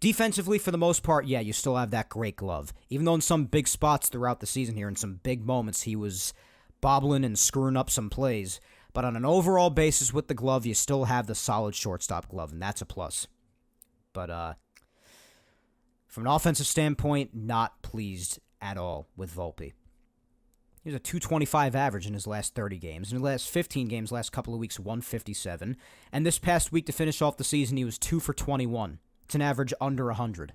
Defensively, for the most part, yeah, you still have that great glove. Even though in some big spots throughout the season here, in some big moments, he was bobbling and screwing up some plays. But on an overall basis with the glove, you still have the solid shortstop glove, and that's a plus. But from an offensive standpoint, not pleased at all with Volpe. He was a 225 average in his last 30 games. In the last 15 games, last couple of weeks, 157. And this past week to finish off the season, he was 2 for 21. It's an average under 100.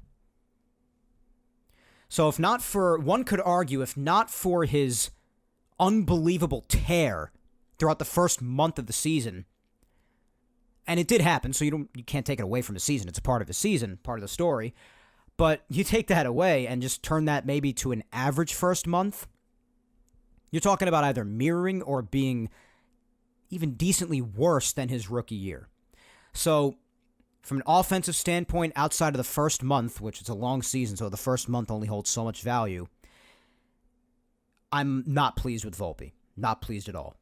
So if not for, one could argue, if not for his unbelievable tear throughout the first month of the season, and it did happen, so you can't take it away from his season. It's a part of his season, part of the story. But you take that away and just turn that maybe to an average first month, you're talking about either mirroring or being even decently worse than his rookie year. So from an offensive standpoint, outside of the first month, which is a long season, so the first month only holds so much value, I'm not pleased with Volpe. Not pleased at all.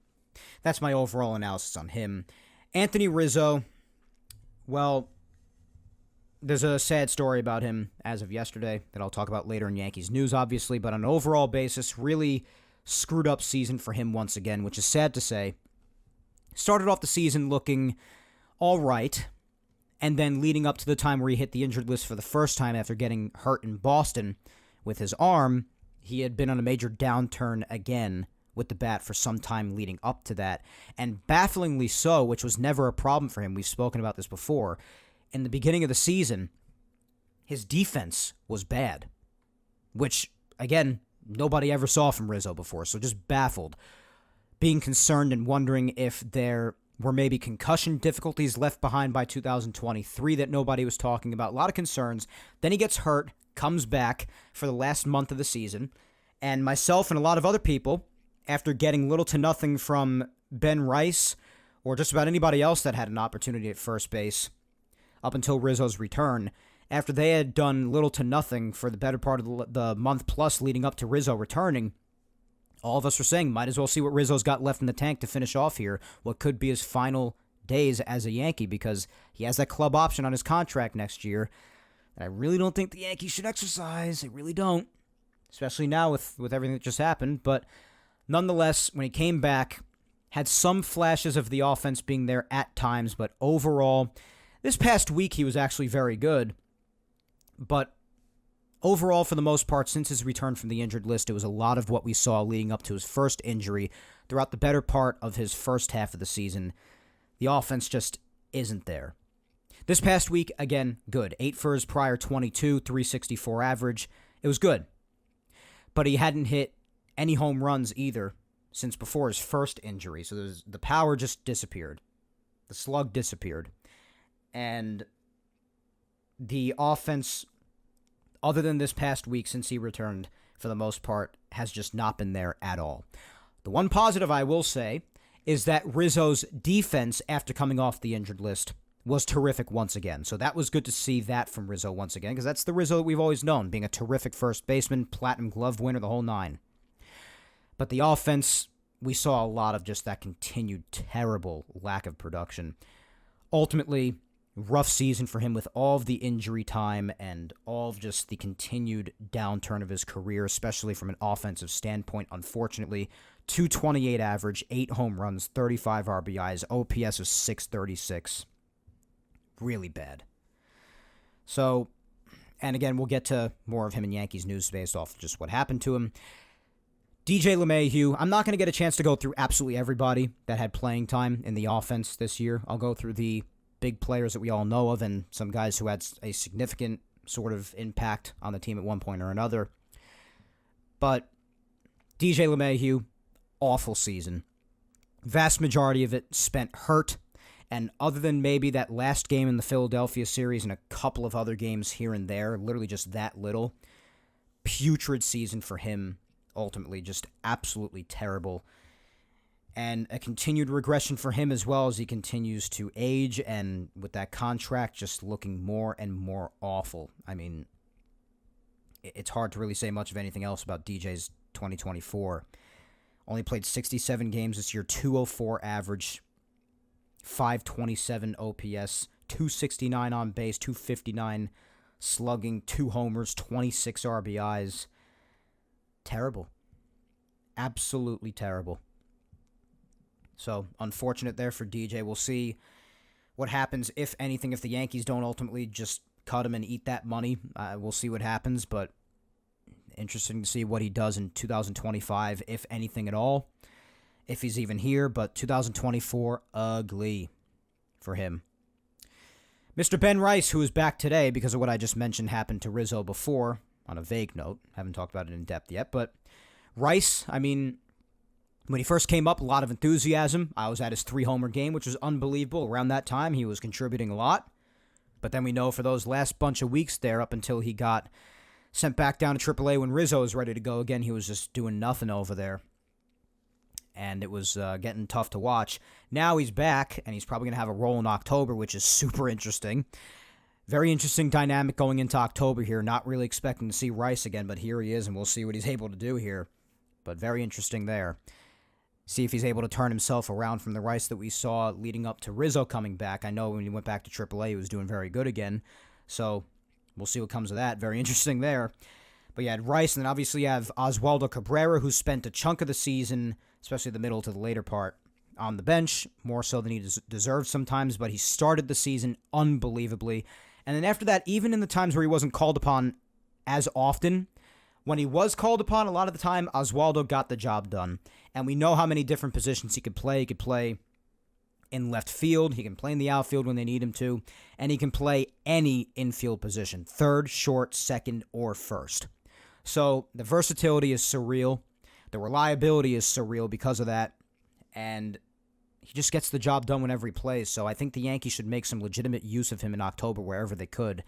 That's my overall analysis on him. Anthony Rizzo, well, there's a sad story about him as of yesterday that I'll talk about later in Yankees news, obviously, but on an overall basis, really screwed up season for him once again, which is sad to say. Started off the season looking all right, and then leading up to the time where he hit the injured list for the first time after getting hurt in Boston with his arm, he had been on a major downturn again with the bat for some time leading up to that, and bafflingly so, which was never a problem for him. We've spoken about this before. In the beginning of the season, his defense was bad, which, again, nobody ever saw from Rizzo before, so just baffled. Being concerned and wondering if there were maybe concussion difficulties left behind by 2023 that nobody was talking about. A lot of concerns. Then he gets hurt, comes back for the last month of the season, and myself and a lot of other people, after getting little to nothing from Ben Rice or just about anybody else that had an opportunity at first base up until Rizzo's return, after they had done little to nothing for the better part of the month plus leading up to Rizzo returning, all of us were saying, might as well see what Rizzo's got left in the tank to finish off here, what could be his final days as a Yankee, because he has that club option on his contract next year that I really don't think the Yankees should exercise. I really don't, especially now with everything that just happened. But nonetheless, when he came back, had some flashes of the offense being there at times, but overall, this past week he was actually very good. But overall, for the most part, since his return from the injured list, it was a lot of what we saw leading up to his first injury throughout the better part of his first half of the season. The offense just isn't there. This past week, again, good. 8 for his prior 22, 364 average. It was good. But he hadn't hit any home runs either since before his first injury. So the power just disappeared. The slug disappeared. And the offense, other than this past week since he returned, for the most part, has just not been there at all. The one positive I will say is that Rizzo's defense, after coming off the injured list, was terrific once again. So that was good to see that from Rizzo once again, because that's the Rizzo that we've always known, being a terrific first baseman, platinum glove winner, the whole nine. But the offense, we saw a lot of just that continued terrible lack of production. Ultimately, rough season for him with all of the injury time and all of just the continued downturn of his career, especially from an offensive standpoint, unfortunately. 228 average, 8 home runs, 35 RBIs, OPS was 636. Really bad. So, and again, we'll get to more of him in Yankees news based off just what happened to him. DJ LeMahieu, I'm not going to get a chance to go through absolutely everybody that had playing time in the offense this year. I'll go through the big players that we all know of and some guys who had a significant sort of impact on the team at one point or another. But DJ LeMahieu, awful season. Vast majority of it spent hurt. And other than maybe that last game in the Philadelphia series and a couple of other games here and there, literally just that little, putrid season for him, ultimately just absolutely terrible. And a continued regression for him as well as he continues to age and with that contract just looking more and more awful. I mean, it's hard to really say much of anything else about DJ's 2024. Only played 67 games this year, 204 average, 527 OPS, 269 on base, 259 slugging, 2 homers, 26 RBIs. Terrible. Absolutely terrible. So, unfortunate there for DJ. We'll see what happens, if anything, if the Yankees don't ultimately just cut him and eat that money. We'll see what happens, but interesting to see what he does in 2025, if anything at all, if he's even here. But 2024, ugly for him. Mr. Ben Rice, who is back today because of what I just mentioned happened to Rizzo before, on a vague note. Haven't talked about it in depth yet. But Rice, I mean, when he first came up, a lot of enthusiasm. I was at his 3-homer game, which was unbelievable. Around that time, he was contributing a lot. But then we know for those last bunch of weeks there, up until he got sent back down to AAA when Rizzo was ready to go again, he was just doing nothing over there. And it was getting tough to watch. Now he's back, and he's probably going to have a role in October, which is super interesting. Very interesting dynamic going into October here. Not really expecting to see Rice again, but here he is, and we'll see what he's able to do here. But very interesting there. See if he's able to turn himself around from the Rice that we saw leading up to Rizzo coming back. I know when he went back to AAA, he was doing very good again. So we'll see what comes of that. Very interesting there. But you had Rice, and then obviously you have Oswaldo Cabrera, who spent a chunk of the season, especially the middle to the later part, on the bench, more so than he deserved sometimes, but he started the season unbelievably. And then after that, even in the times where he wasn't called upon as often, when he was called upon, a lot of the time, Oswaldo got the job done. And we know how many different positions he could play. He could play in left field. He can play in the outfield when they need him to. And he can play any infield position, third, short, second, or first. So the versatility is surreal. The reliability is surreal because of that. And he just gets the job done whenever he plays. So I think the Yankees should make some legitimate use of him in October wherever they could.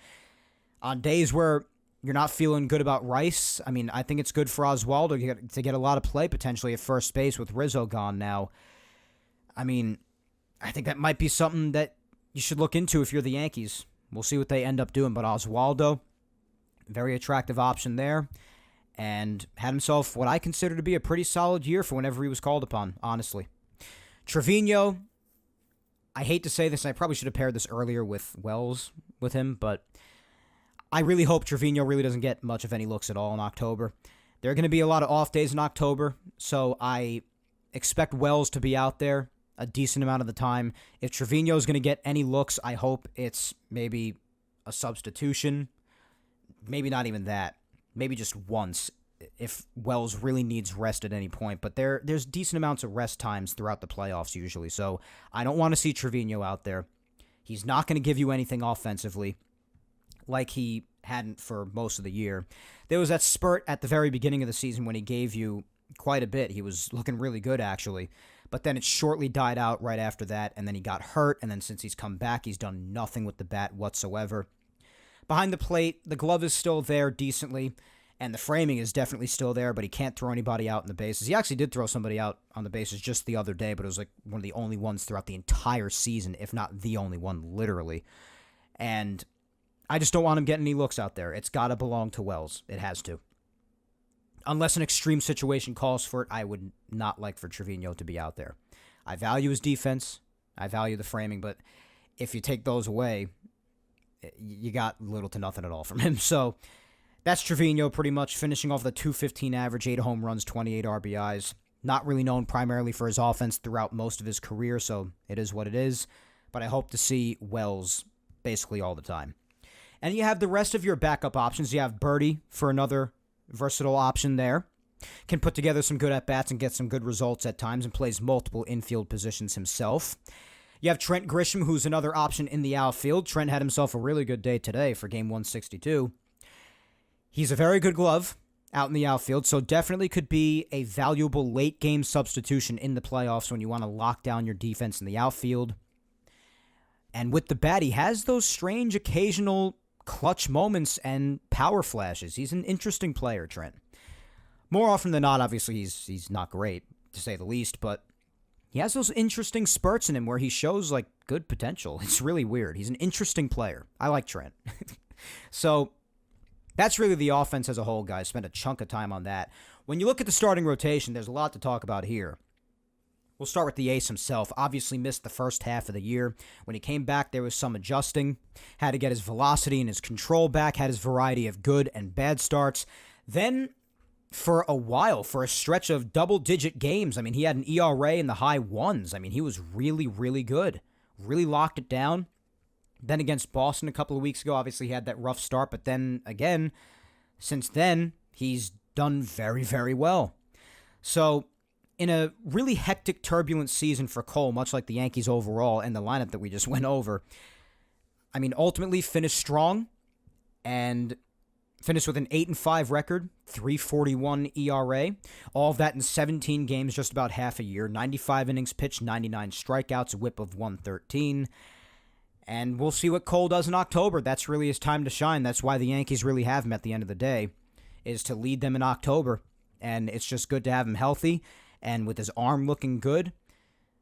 On days where you're not feeling good about Rice, I mean, I think it's good for Oswaldo to get a lot of play potentially at first base with Rizzo gone now. I mean, I think that might be something that you should look into if you're the Yankees. We'll see what they end up doing. But Oswaldo, very attractive option there. And had himself what I consider to be a pretty solid year for whenever he was called upon, honestly. Trevino, I hate to say this, and I probably should have paired this earlier with Wells with him, but I really hope Trevino really doesn't get much of any looks at all in October. There are going to be a lot of off days in October, so I expect Wells to be out there a decent amount of the time. If Trevino is going to get any looks, I hope it's maybe a substitution. Maybe not even that. Maybe just once if Wells really needs rest at any point. But there's decent amounts of rest times throughout the playoffs usually, so I don't want to see Trevino out there. He's not going to give you anything offensively like he hadn't for most of the year. There was that spurt at the very beginning of the season when he gave you quite a bit. He was looking really good, actually. But then it shortly died out right after that, and then he got hurt, and then since he's come back, he's done nothing with the bat whatsoever. Behind the plate, the glove is still there decently, and the framing is definitely still there, but he can't throw anybody out in the bases. He actually did throw somebody out on the bases just the other day, but it was like one of the only ones throughout the entire season, if not the only one, literally. And I just don't want him getting any looks out there. It's got to belong to Wells. It has to. Unless an extreme situation calls for it, I would not like for Trevino to be out there. I value his defense. I value the framing, but if you take those away, you got little to nothing at all from him. So that's Trevino pretty much finishing off the .215 average, 8 home runs, 28 RBIs. Not really known primarily for his offense throughout most of his career, so it is what it is. But I hope to see Wells basically all the time. And you have the rest of your backup options. You have Birdie for another versatile option there. Can put together some good at-bats and get some good results at times and plays multiple infield positions himself. You have Trent Grisham, who's another option in the outfield. Trent had himself a really good day today for game 162. He's a very good glove out in the outfield, so definitely could be a valuable late-game substitution in the playoffs when you want to lock down your defense in the outfield. And with the bat, he has those strange occasional clutch moments and power flashes. He's an interesting player, Trent. More often than not, obviously, he's not great, to say the least, but he has those interesting spurts in him where he shows, like, good potential. It's really weird. He's an interesting player. I like Trent. So that's really the offense as a whole, guys. Spent a chunk of time on that. When you look at the starting rotation, there's a lot to talk about here. We'll start with the ace himself. Obviously missed the first half of the year. When he came back, there was some adjusting. Had to get his velocity and his control back. Had his variety of good and bad starts. Then, for a while, for a stretch of double-digit games, I mean, he had an ERA in the high ones. I mean, he was really, really good. Really locked it down. Then against Boston a couple of weeks ago, obviously he had that rough start. But then, again, since then, he's done very, very well. So in a really hectic, turbulent season for Cole, much like the Yankees overall and the lineup that we just went over, I mean, ultimately finished strong and Finished with an 8-5 record, 3.41 ERA. All of that in 17 games, just about half a year. 95 innings pitched, 99 strikeouts, a whip of 113. And we'll see what Cole does in October. That's really his time to shine. That's why the Yankees really have him at the end of the day, is to lead them in October. And it's just good to have him healthy. And with his arm looking good,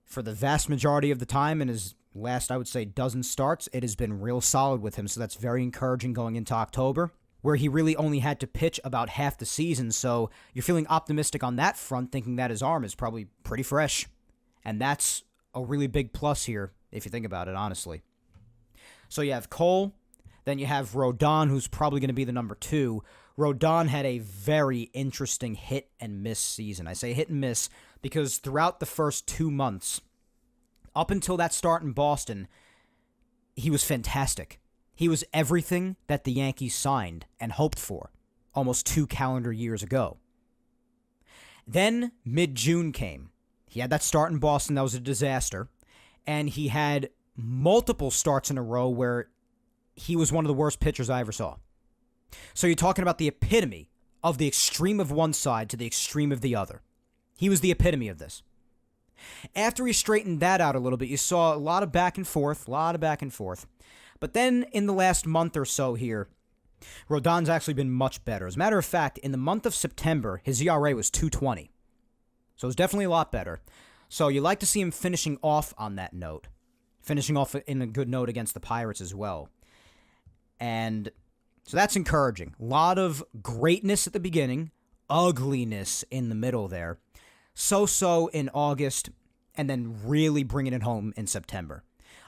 for the vast majority of the time in his last, I would say, dozen starts, it has been real solid with him. So that's very encouraging going into October, where he really only had to pitch about half the season. So you're feeling optimistic on that front, thinking that his arm is probably pretty fresh. And that's a really big plus here, if you think about it, honestly. So you have Cole, then you have Rodon, who's probably going to be the number 2. Rodon had a very interesting hit and miss season. I say hit and miss because throughout the first 2 months, up until that start in Boston, he was fantastic. He was everything that the Yankees signed and hoped for almost 2 calendar years ago. Then mid-June came. He had that start in Boston that was a disaster, and he had multiple starts in a row where he was one of the worst pitchers I ever saw. So you're talking about the epitome of the extreme of one side to the extreme of the other. He was the epitome of this. After he straightened that out a little bit, you saw a lot of back and forth. But then in the last month or so here, Rodon's actually been much better. As a matter of fact, in the month of September, his ERA was 2.20. So it was definitely a lot better. So you like to see him finishing off on that note. Finishing off in a good note against the Pirates as well. And so that's encouraging. A lot of greatness at the beginning, ugliness in the middle there. So-so in August, and then really bringing it home in September,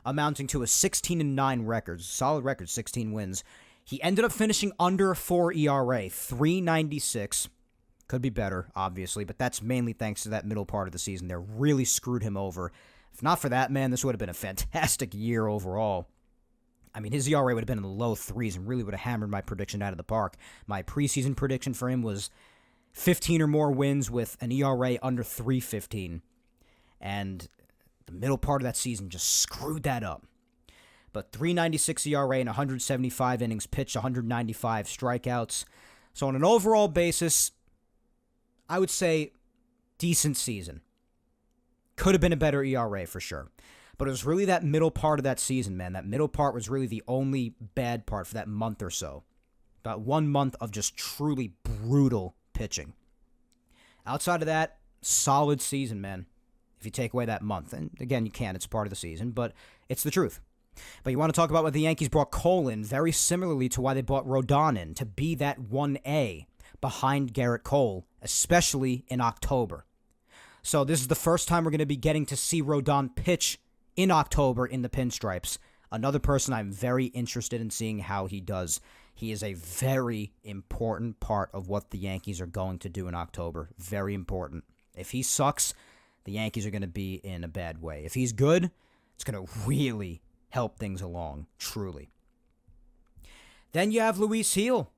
amounting to a 16-9 record, solid record, 16 wins. He ended up finishing under a 4 ERA, 3.96. Could be better, obviously, but that's mainly thanks to that middle part of the season there. Really screwed him over. If not for that, man, this would have been a fantastic year overall. I mean, his ERA would have been in the low 3s and really would have hammered my prediction out of the park. My preseason prediction for him was 15 or more wins with an ERA under 3.15. And the middle part of that season just screwed that up. But 3.96 ERA and 175 innings pitched, 195 strikeouts. So on an overall basis, I would say decent season. Could have been a better ERA for sure. But it was really that middle part of that season, man. That middle part was really the only bad part for that month or so. About 1 month of just truly brutal pitching. Outside of that, solid season, man. If you take away that month. And again, you can't. It's part of the season, but it's the truth. But you want to talk about what the Yankees brought Cole in, very similarly to why they brought Rodon in, to be that 1A behind Garrett Cole, especially in October. So this is the first time we're going to be getting to see Rodon pitch in October in the pinstripes. Another person I'm very interested in seeing how he does. He is a very important part of what the Yankees are going to do in October. Very important. If he sucks, the Yankees are going to be in a bad way. If he's good, it's going to really help things along, truly. Then you have Luis Gil,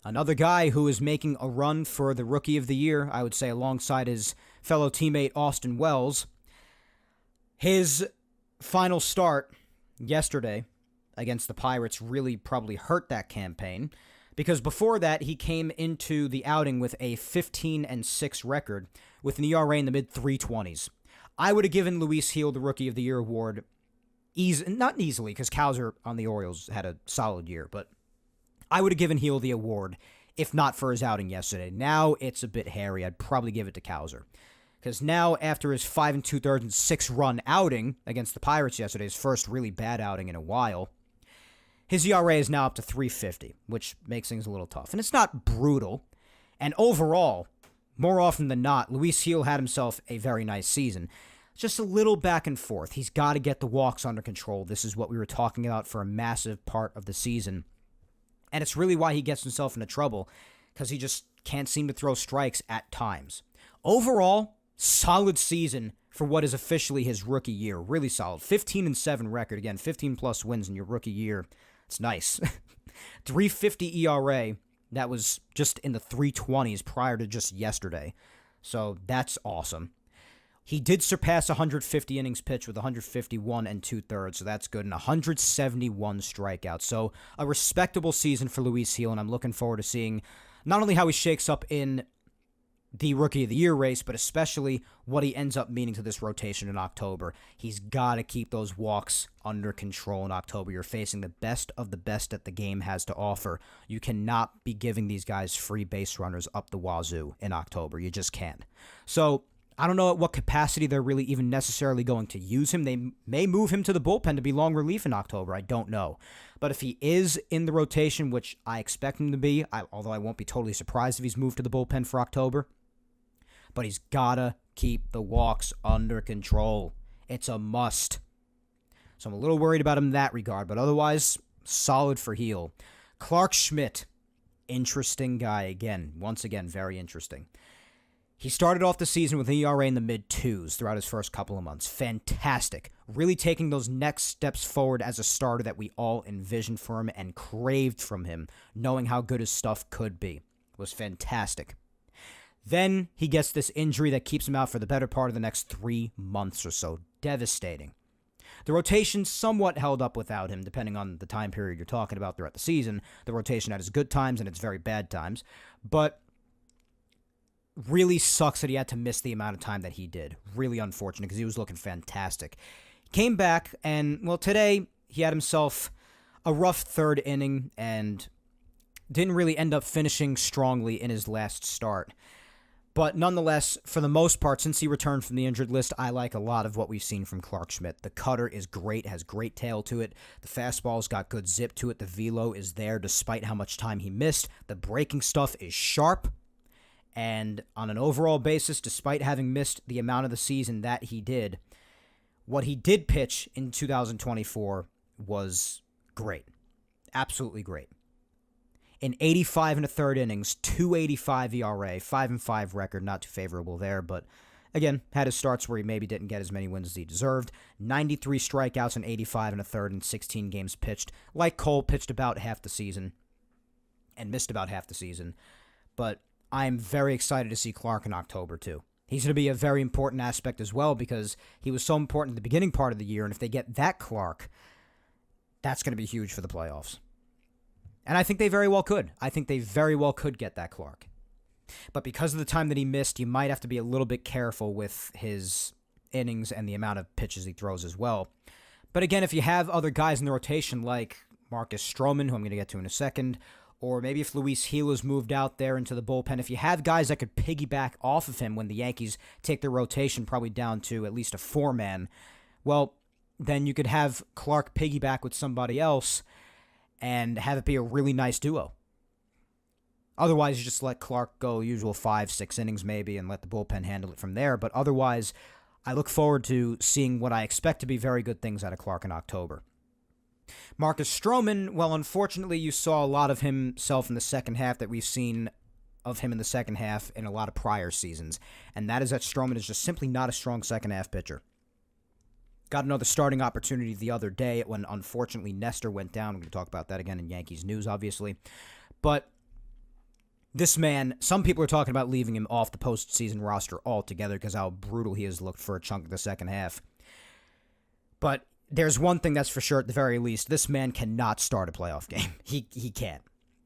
another guy who is making a run for the Rookie of the Year, I would say, alongside his fellow teammate Austin Wells. His final start yesterday against the Pirates really probably hurt that campaign, because before that he came into the outing with a 15-6 record with an ERA in the mid-320s. I would have given Luis Gil the Rookie of the Year award, not easily, because Cowser on the Orioles had a solid year, but I would have given Gil the award if not for his outing yesterday. Now it's a bit hairy. I'd probably give it to Cowser. Because now, after his 5 2/3 and 6-run outing against the Pirates yesterday, his first really bad outing in a while, his ERA is now up to 3.50, which makes things a little tough. And it's not brutal. And overall, more often than not, Luis Gil had himself a very nice season. Just a little back and forth. He's got to get the walks under control. This is what we were talking about for a massive part of the season. And it's really why he gets himself into trouble, because he just can't seem to throw strikes at times. Overall, solid season for what is officially his rookie year. Really solid. 15-7 record. Again, 15-plus wins in your rookie year. It's nice. 3.50 ERA. That was just in the 3.20s prior to just yesterday. So that's awesome. He did surpass 150 innings pitched with 151 and two-thirds, so that's good, and 171 strikeouts. So a respectable season for Luis Gil, and I'm looking forward to seeing not only how he shakes up in the Rookie of the Year race, but especially what he ends up meaning to this rotation in October. He's got to keep those walks under control in October. You're facing the best of the best that the game has to offer. You cannot be giving these guys free base runners up the wazoo in October. You just can't. So I don't know at what capacity they're really even necessarily going to use him. They may move him to the bullpen to be long relief in October. I don't know. But if he is in the rotation, which I expect him to be, although I won't be totally surprised if he's moved to the bullpen for October, but he's got to keep the walks under control. It's a must. So I'm a little worried about him in that regard, but otherwise, solid for Gil. Clarke Schmidt, interesting guy again. Once again, very interesting. He started off the season with an ERA in the mid-twos throughout his first couple of months. Fantastic. Really taking those next steps forward as a starter that we all envisioned for him and craved from him, knowing how good his stuff could be. It was fantastic. Then he gets this injury that keeps him out for the better part of the next 3 months or so. Devastating. The rotation somewhat held up without him, depending on the time period you're talking about throughout the season. The rotation had its good times and its very bad times. But really sucks that he had to miss the amount of time that he did. Really unfortunate because he was looking fantastic. Came back and, well, today he had himself a rough third inning and didn't really end up finishing strongly in his last start. But nonetheless, for the most part, since he returned from the injured list, I like a lot of what we've seen from Clarke Schmidt. The cutter is great, has great tail to it. The fastball's got good zip to it. The velo is there despite how much time he missed. The breaking stuff is sharp. And on an overall basis, despite having missed the amount of the season that he did, what he did pitch in 2024 was great. Absolutely great. In 85 and a third innings, 2.85 ERA, 5-5 record, not too favorable there, but again, had his starts where he maybe didn't get as many wins as he deserved. 93 strikeouts in 85 and a third in 16 games pitched. Like Cole, pitched about half the season and missed about half the season. But I'm very excited to see Clarke in October, too. He's going to be a very important aspect as well because he was so important in the beginning part of the year, and if they get that Clarke, that's going to be huge for the playoffs. And I think they very well could. I think they very well could get that Clarke. But because of the time that he missed, you might have to be a little bit careful with his innings and the amount of pitches he throws as well. But again, if you have other guys in the rotation like Marcus Stroman, who I'm going to get to in a second, or maybe if Luis Gil is moved out there into the bullpen, if you have guys that could piggyback off of him when the Yankees take their rotation probably down to at least a 4-man, well, then you could have Clarke piggyback with somebody else and have it be a really nice duo. Otherwise, you just let Clarke go usual 5-6 innings maybe and let the bullpen handle it from there. But otherwise, I look forward to seeing what I expect to be very good things out of Clarke in October. Marcus Stroman, well, unfortunately, you saw a lot of himself in the second half that we've seen of him in the second half in a lot of prior seasons. And that is that Stroman is just simply not a strong second half pitcher. Got another starting opportunity the other day when, unfortunately, Nestor went down. We're going to talk about that again in Yankees news, obviously. But this man, some people are talking about leaving him off the postseason roster altogether because how brutal he has looked for a chunk of the second half. But there's one thing that's for sure at the very least. This man cannot start a playoff game. He can't.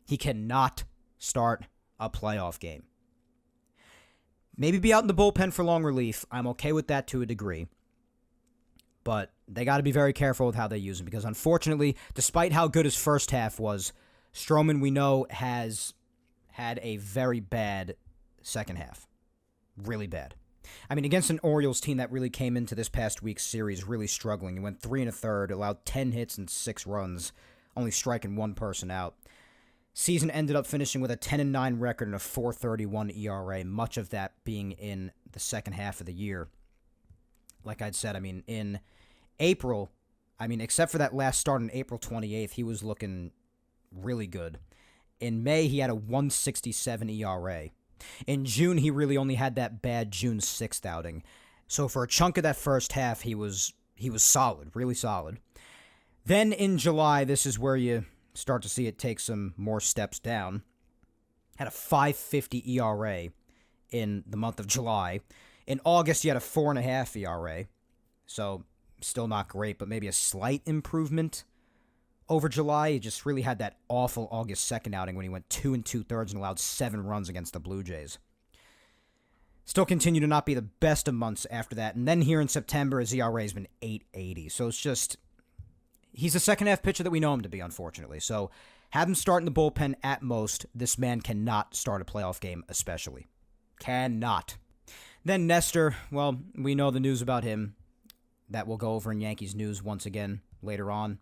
He cannot start a playoff game. Maybe be out in the bullpen for long relief. I'm okay with that to a degree. But they got to be very careful with how they use him because, unfortunately, despite how good his first half was, Stroman, we know, has had a very bad second half. Really bad. I mean, against an Orioles team that really came into this past week's series really struggling. He went 3 1/3, allowed 10 hits and 6 runs, only striking one person out. Season ended up finishing with a 10-9 record and a 4.31 ERA, much of that being in the second half of the year. Like I'd said, I mean, in April, except for that last start on April 28th, he was looking really good. In May, he had a 1.67 ERA. In June, he really only had that bad June 6th outing. So for a chunk of that first half, he was solid, really solid. Then in July, this is where you start to see it take some more steps down. Had a 5.50 ERA in the month of July. In August, he had a 4.5 ERA. So, still not great, but maybe a slight improvement over July. He just really had that awful August 2nd outing when he went 2 2/3 and allowed 7 runs against the Blue Jays. Still continue to not be the best of months after that. And then here in September, his ERA has been 8.80. So it's just, he's a second half pitcher that we know him to be, unfortunately. So have him start in the bullpen at most. This man cannot start a playoff game, especially. Cannot. Then Nestor, well, we know the news about him. That will go over in Yankees news once again later on.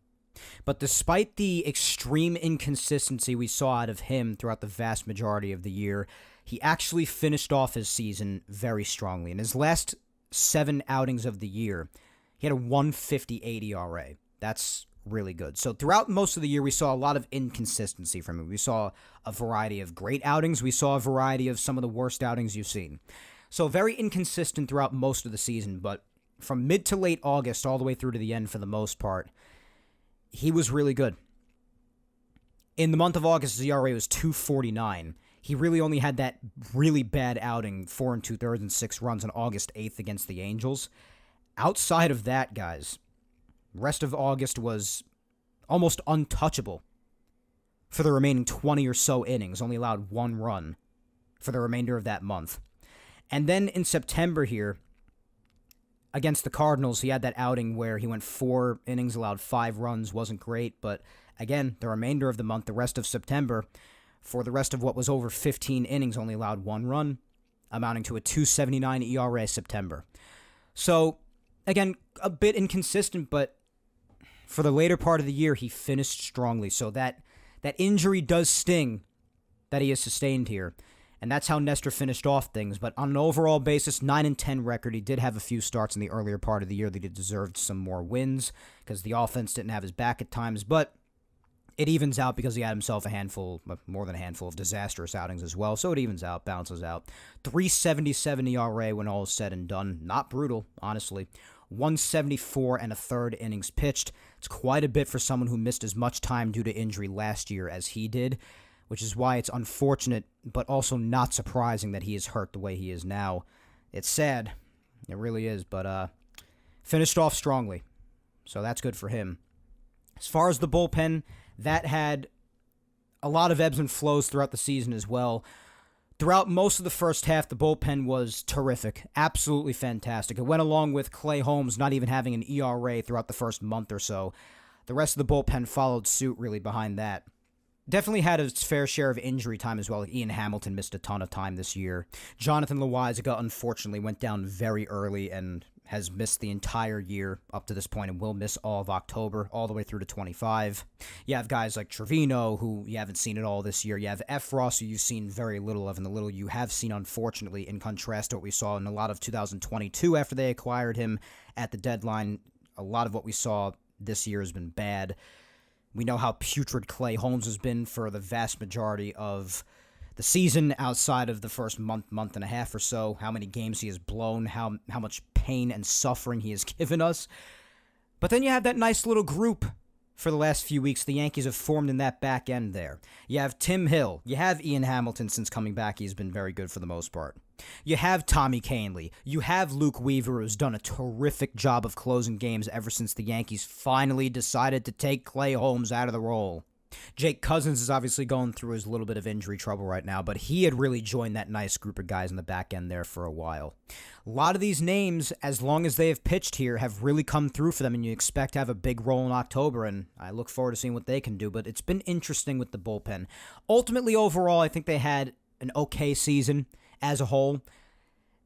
But despite the extreme inconsistency we saw out of him throughout the vast majority of the year, he actually finished off his season very strongly. In his last 7 outings of the year, he had a 1.58 ERA. That's really good. So throughout most of the year, we saw a lot of inconsistency from him. We saw a variety of great outings. We saw a variety of some of the worst outings you've seen. So very inconsistent throughout most of the season, but from mid to late August all the way through to the end for the most part, he was really good. In the month of August, his ERA was 2.49. He really only had that really bad outing, 4 2/3 and 6 runs on August 8th against the Angels. Outside of that, guys, rest of August was almost untouchable for the remaining 20 or so innings, only allowed 1 run for the remainder of that month. And then in September here, against the Cardinals, he had that outing where he went 4 innings, allowed 5 runs, wasn't great, but again, the remainder of the month, the rest of September, for the rest of what was over 15 innings, only allowed 1 run, amounting to a 2.79 ERA September. So, again, a bit inconsistent, but for the later part of the year, he finished strongly. So that injury does sting that he has sustained here. And that's how Nestor finished off things. But on an overall basis, 9-10 record. He did have a few starts in the earlier part of the year that he deserved some more wins because the offense didn't have his back at times. But it evens out because he had himself more than a handful of disastrous outings as well. So it evens out, balances out. 3.77 ERA when all is said and done. Not brutal, honestly. 174 1/3 innings pitched. It's quite a bit for someone who missed as much time due to injury last year as he did, which is why it's unfortunate, but also not surprising that he is hurt the way he is now. It's sad. It really is, but finished off strongly. So that's good for him. As far as the bullpen, that had a lot of ebbs and flows throughout the season as well. Throughout most of the first half, the bullpen was terrific. Absolutely fantastic. It went along with Clay Holmes not even having an ERA throughout the first month or so. The rest of the bullpen followed suit really behind that. Definitely had its fair share of injury time as well. Ian Hamilton missed a ton of time this year. Jonathan Loaisiga, unfortunately, went down very early and has missed the entire year up to this point and will miss all of October, all the way through to 25. You have guys like Trevino, who you haven't seen at all this year. You have Efros, who you've seen very little of, and the little you have seen, unfortunately, in contrast to what we saw in a lot of 2022 after they acquired him at the deadline. A lot of what we saw this year has been bad. We know how putrid Clay Holmes has been for the vast majority of the season outside of the first month and a half or so, how many games he has blown, how much pain and suffering he has given us. But then you have that nice little group for the last few weeks the Yankees have formed in that back end there. You have Tim Hill. You have Ian Hamilton. Since coming back, he's been very good for the most part. You have Tommy Kahnle. You have Luke Weaver, who's done a terrific job of closing games ever since the Yankees finally decided to take Clay Holmes out of the role. Jake Cousins is obviously going through his little bit of injury trouble right now, but he had really joined that nice group of guys in the back end there for a while. A lot of these names, as long as they have pitched here, have really come through for them, and you expect to have a big role in October, and I look forward to seeing what they can do, but it's been interesting with the bullpen. Ultimately, overall, I think they had an okay season as a whole.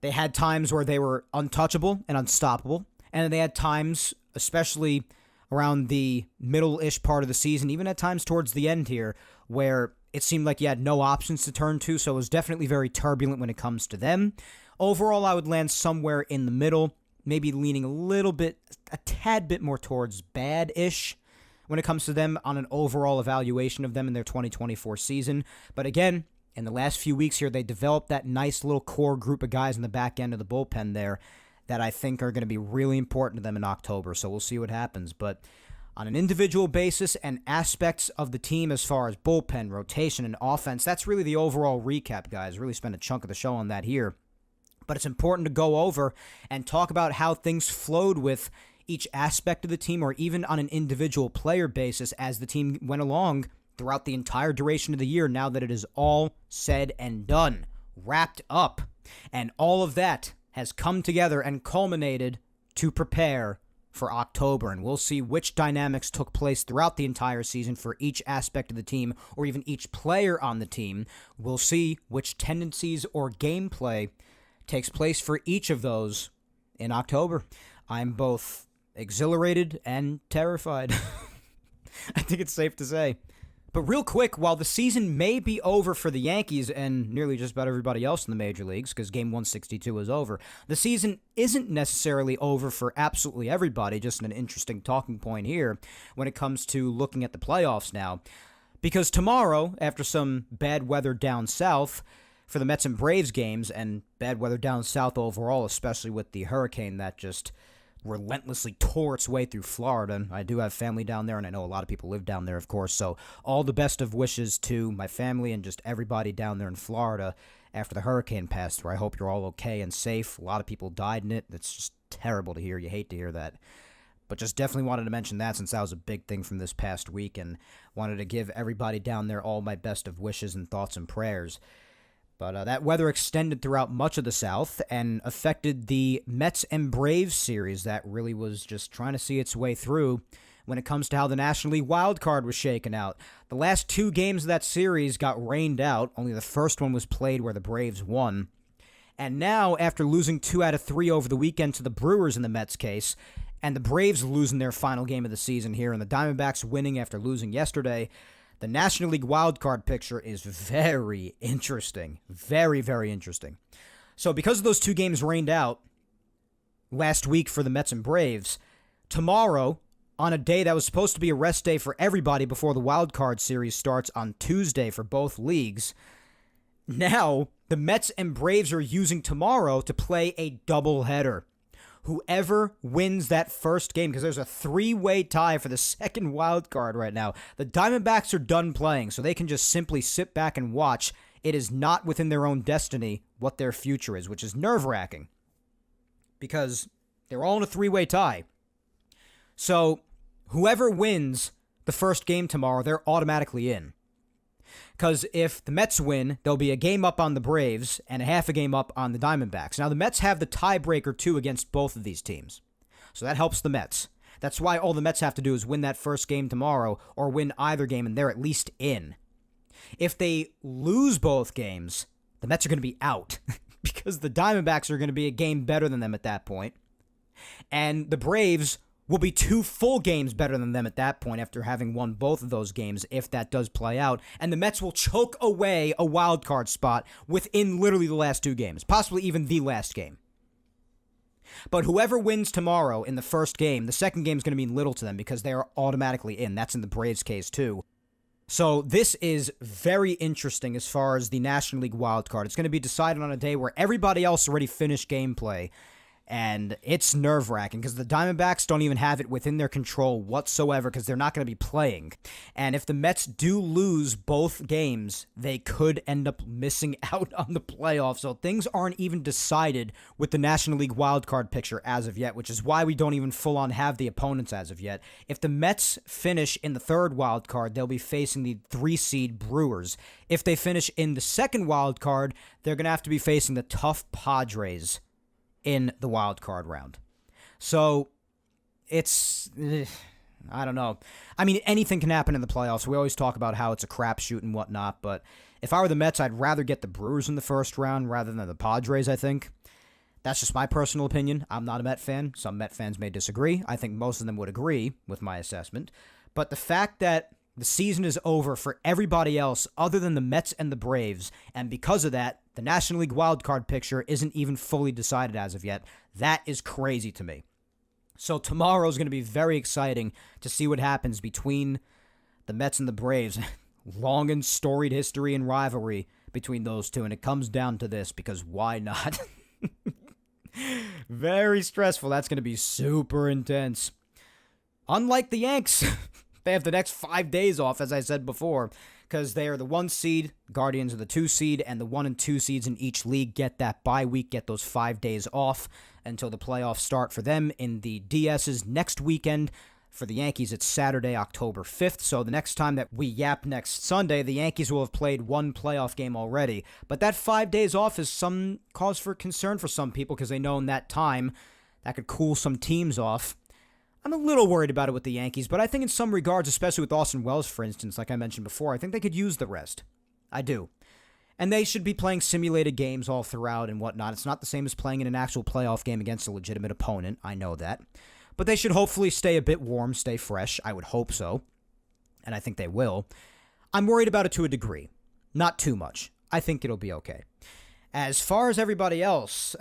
They had times where they were untouchable and unstoppable, and then they had times, especially around the middle-ish part of the season, even at times towards the end here, where it seemed like you had no options to turn to, so it was definitely very turbulent when it comes to them. Overall, I would land somewhere in the middle, maybe leaning a tad bit more towards bad-ish when it comes to them on an overall evaluation of them in their 2024 season. But again, in the last few weeks here, they developed that nice little core group of guys in the back end of the bullpen there that I think are going to be really important to them in October, so we'll see what happens. But on an individual basis and aspects of the team as far as bullpen, rotation, and offense, that's really the overall recap, guys. Really spent a chunk of the show on that here. But it's important to go over and talk about how things flowed with each aspect of the team, or even on an individual player basis as the team went along throughout the entire duration of the year, now that it is all said and done, wrapped up. And all of that has come together and culminated to prepare for October. And we'll see which dynamics took place throughout the entire season for each aspect of the team, or even each player on the team. We'll see which tendencies or gameplay takes place for each of those in October. I'm both exhilarated and terrified. I think it's safe to say. But real quick, while the season may be over for the Yankees and nearly just about everybody else in the major leagues, because Game 162 is over, the season isn't necessarily over for absolutely everybody, just an interesting talking point here when it comes to looking at the playoffs now. Because tomorrow, after some bad weather down south for the Mets and Braves games, and bad weather down south overall, especially with the hurricane that just relentlessly tore its way through Florida. And I do have family down there, and I know a lot of people live down there, of course. So all the best of wishes to my family and just everybody down there in Florida after the hurricane passed through. I hope you're all okay and safe. A lot of people died in it. It's just terrible to hear. You hate to hear that. But just definitely wanted to mention that, since that was a big thing from this past week, and wanted to give everybody down there all my best of wishes and thoughts and prayers. But that weather extended throughout much of the South and affected the Mets and Braves series that really was just trying to see its way through when it comes to how the National League wild card was shaken out. The last two games of that series got rained out. Only the first one was played where the Braves won. And now, after losing 2 out of 3 over the weekend to the Brewers in the Mets case, and the Braves losing their final game of the season here, and the Diamondbacks winning after losing yesterday, the National League wildcard picture is very interesting. Very, very interesting. So because of those 2 games rained out last week for the Mets and Braves, tomorrow, on a day that was supposed to be a rest day for everybody before the wildcard series starts on Tuesday for both leagues, now the Mets and Braves are using tomorrow to play a doubleheader. Whoever wins that first game, because there's a 3-way tie for the second wild card right now. The Diamondbacks are done playing, so they can just simply sit back and watch. It is not within their own destiny what their future is, which is nerve-wracking, because they're all in a 3-way tie. So whoever wins the first game tomorrow, they're automatically in. Because if the Mets win, there'll be a game up on the Braves and a half a game up on the Diamondbacks. Now, the Mets have the tiebreaker, too, against both of these teams. So that helps the Mets. That's why all the Mets have to do is win that first game tomorrow, or win either game, and they're at least in. If they lose both games, the Mets are going to be out, because the Diamondbacks are going to be a game better than them at that point. And the Braves will be 2 full games better than them at that point after having won both of those games, if that does play out. And the Mets will choke away a wild card spot within literally the last 2 games, possibly even the last game. But whoever wins tomorrow in the first game, the second game is going to mean little to them because they are automatically in. That's in the Braves case too. So this is very interesting as far as the National League wild card. It's going to be decided on a day where everybody else already finished gameplay. And it's nerve-wracking because the Diamondbacks don't even have it within their control whatsoever because they're not going to be playing. And if the Mets do lose both games, they could end up missing out on the playoffs. So things aren't even decided with the National League wildcard picture as of yet, which is why we don't even full-on have the opponents as of yet. If the Mets finish in the third wildcard, they'll be facing the 3-seed Brewers. If they finish in the second wildcard, they're going to have to be facing the tough Padres in the wild card round. So it's, I don't know. I mean, anything can happen in the playoffs. We always talk about how it's a crapshoot and whatnot, but if I were the Mets, I'd rather get the Brewers in the first round rather than the Padres, I think. That's just my personal opinion. I'm not a Met fan. Some Met fans may disagree. I think most of them would agree with my assessment. But the fact that the season is over for everybody else other than the Mets and the Braves, and because of that, the National League wildcard picture isn't even fully decided as of yet. That is crazy to me. So tomorrow is going to be very exciting to see what happens between the Mets and the Braves. Long and storied history and rivalry between those two, and it comes down to this because why not? Very stressful. That's going to be super intense. Unlike the Yanks, they have the next 5 days off, as I said before, because they are the 1 seed, Guardians are the 2 seed, and the 1 and 2 seeds in each league get that bye week, get those 5 days off until the playoffs start for them in the DS's next weekend. For the Yankees, it's Saturday, October 5th, so the next time that we yap next Sunday, the Yankees will have played 1 playoff game already. But that 5 days off is some cause for concern for some people because they know in that time that could cool some teams off. I'm a little worried about it with the Yankees, but I think in some regards, especially with Austin Wells, for instance, like I mentioned before, I think they could use the rest. I do. And they should be playing simulated games all throughout and whatnot. It's not the same as playing in an actual playoff game against a legitimate opponent. I know that. But they should hopefully stay a bit warm, stay fresh. I would hope so. And I think they will. I'm worried about it to a degree. Not too much. I think it'll be okay. As far as everybody else,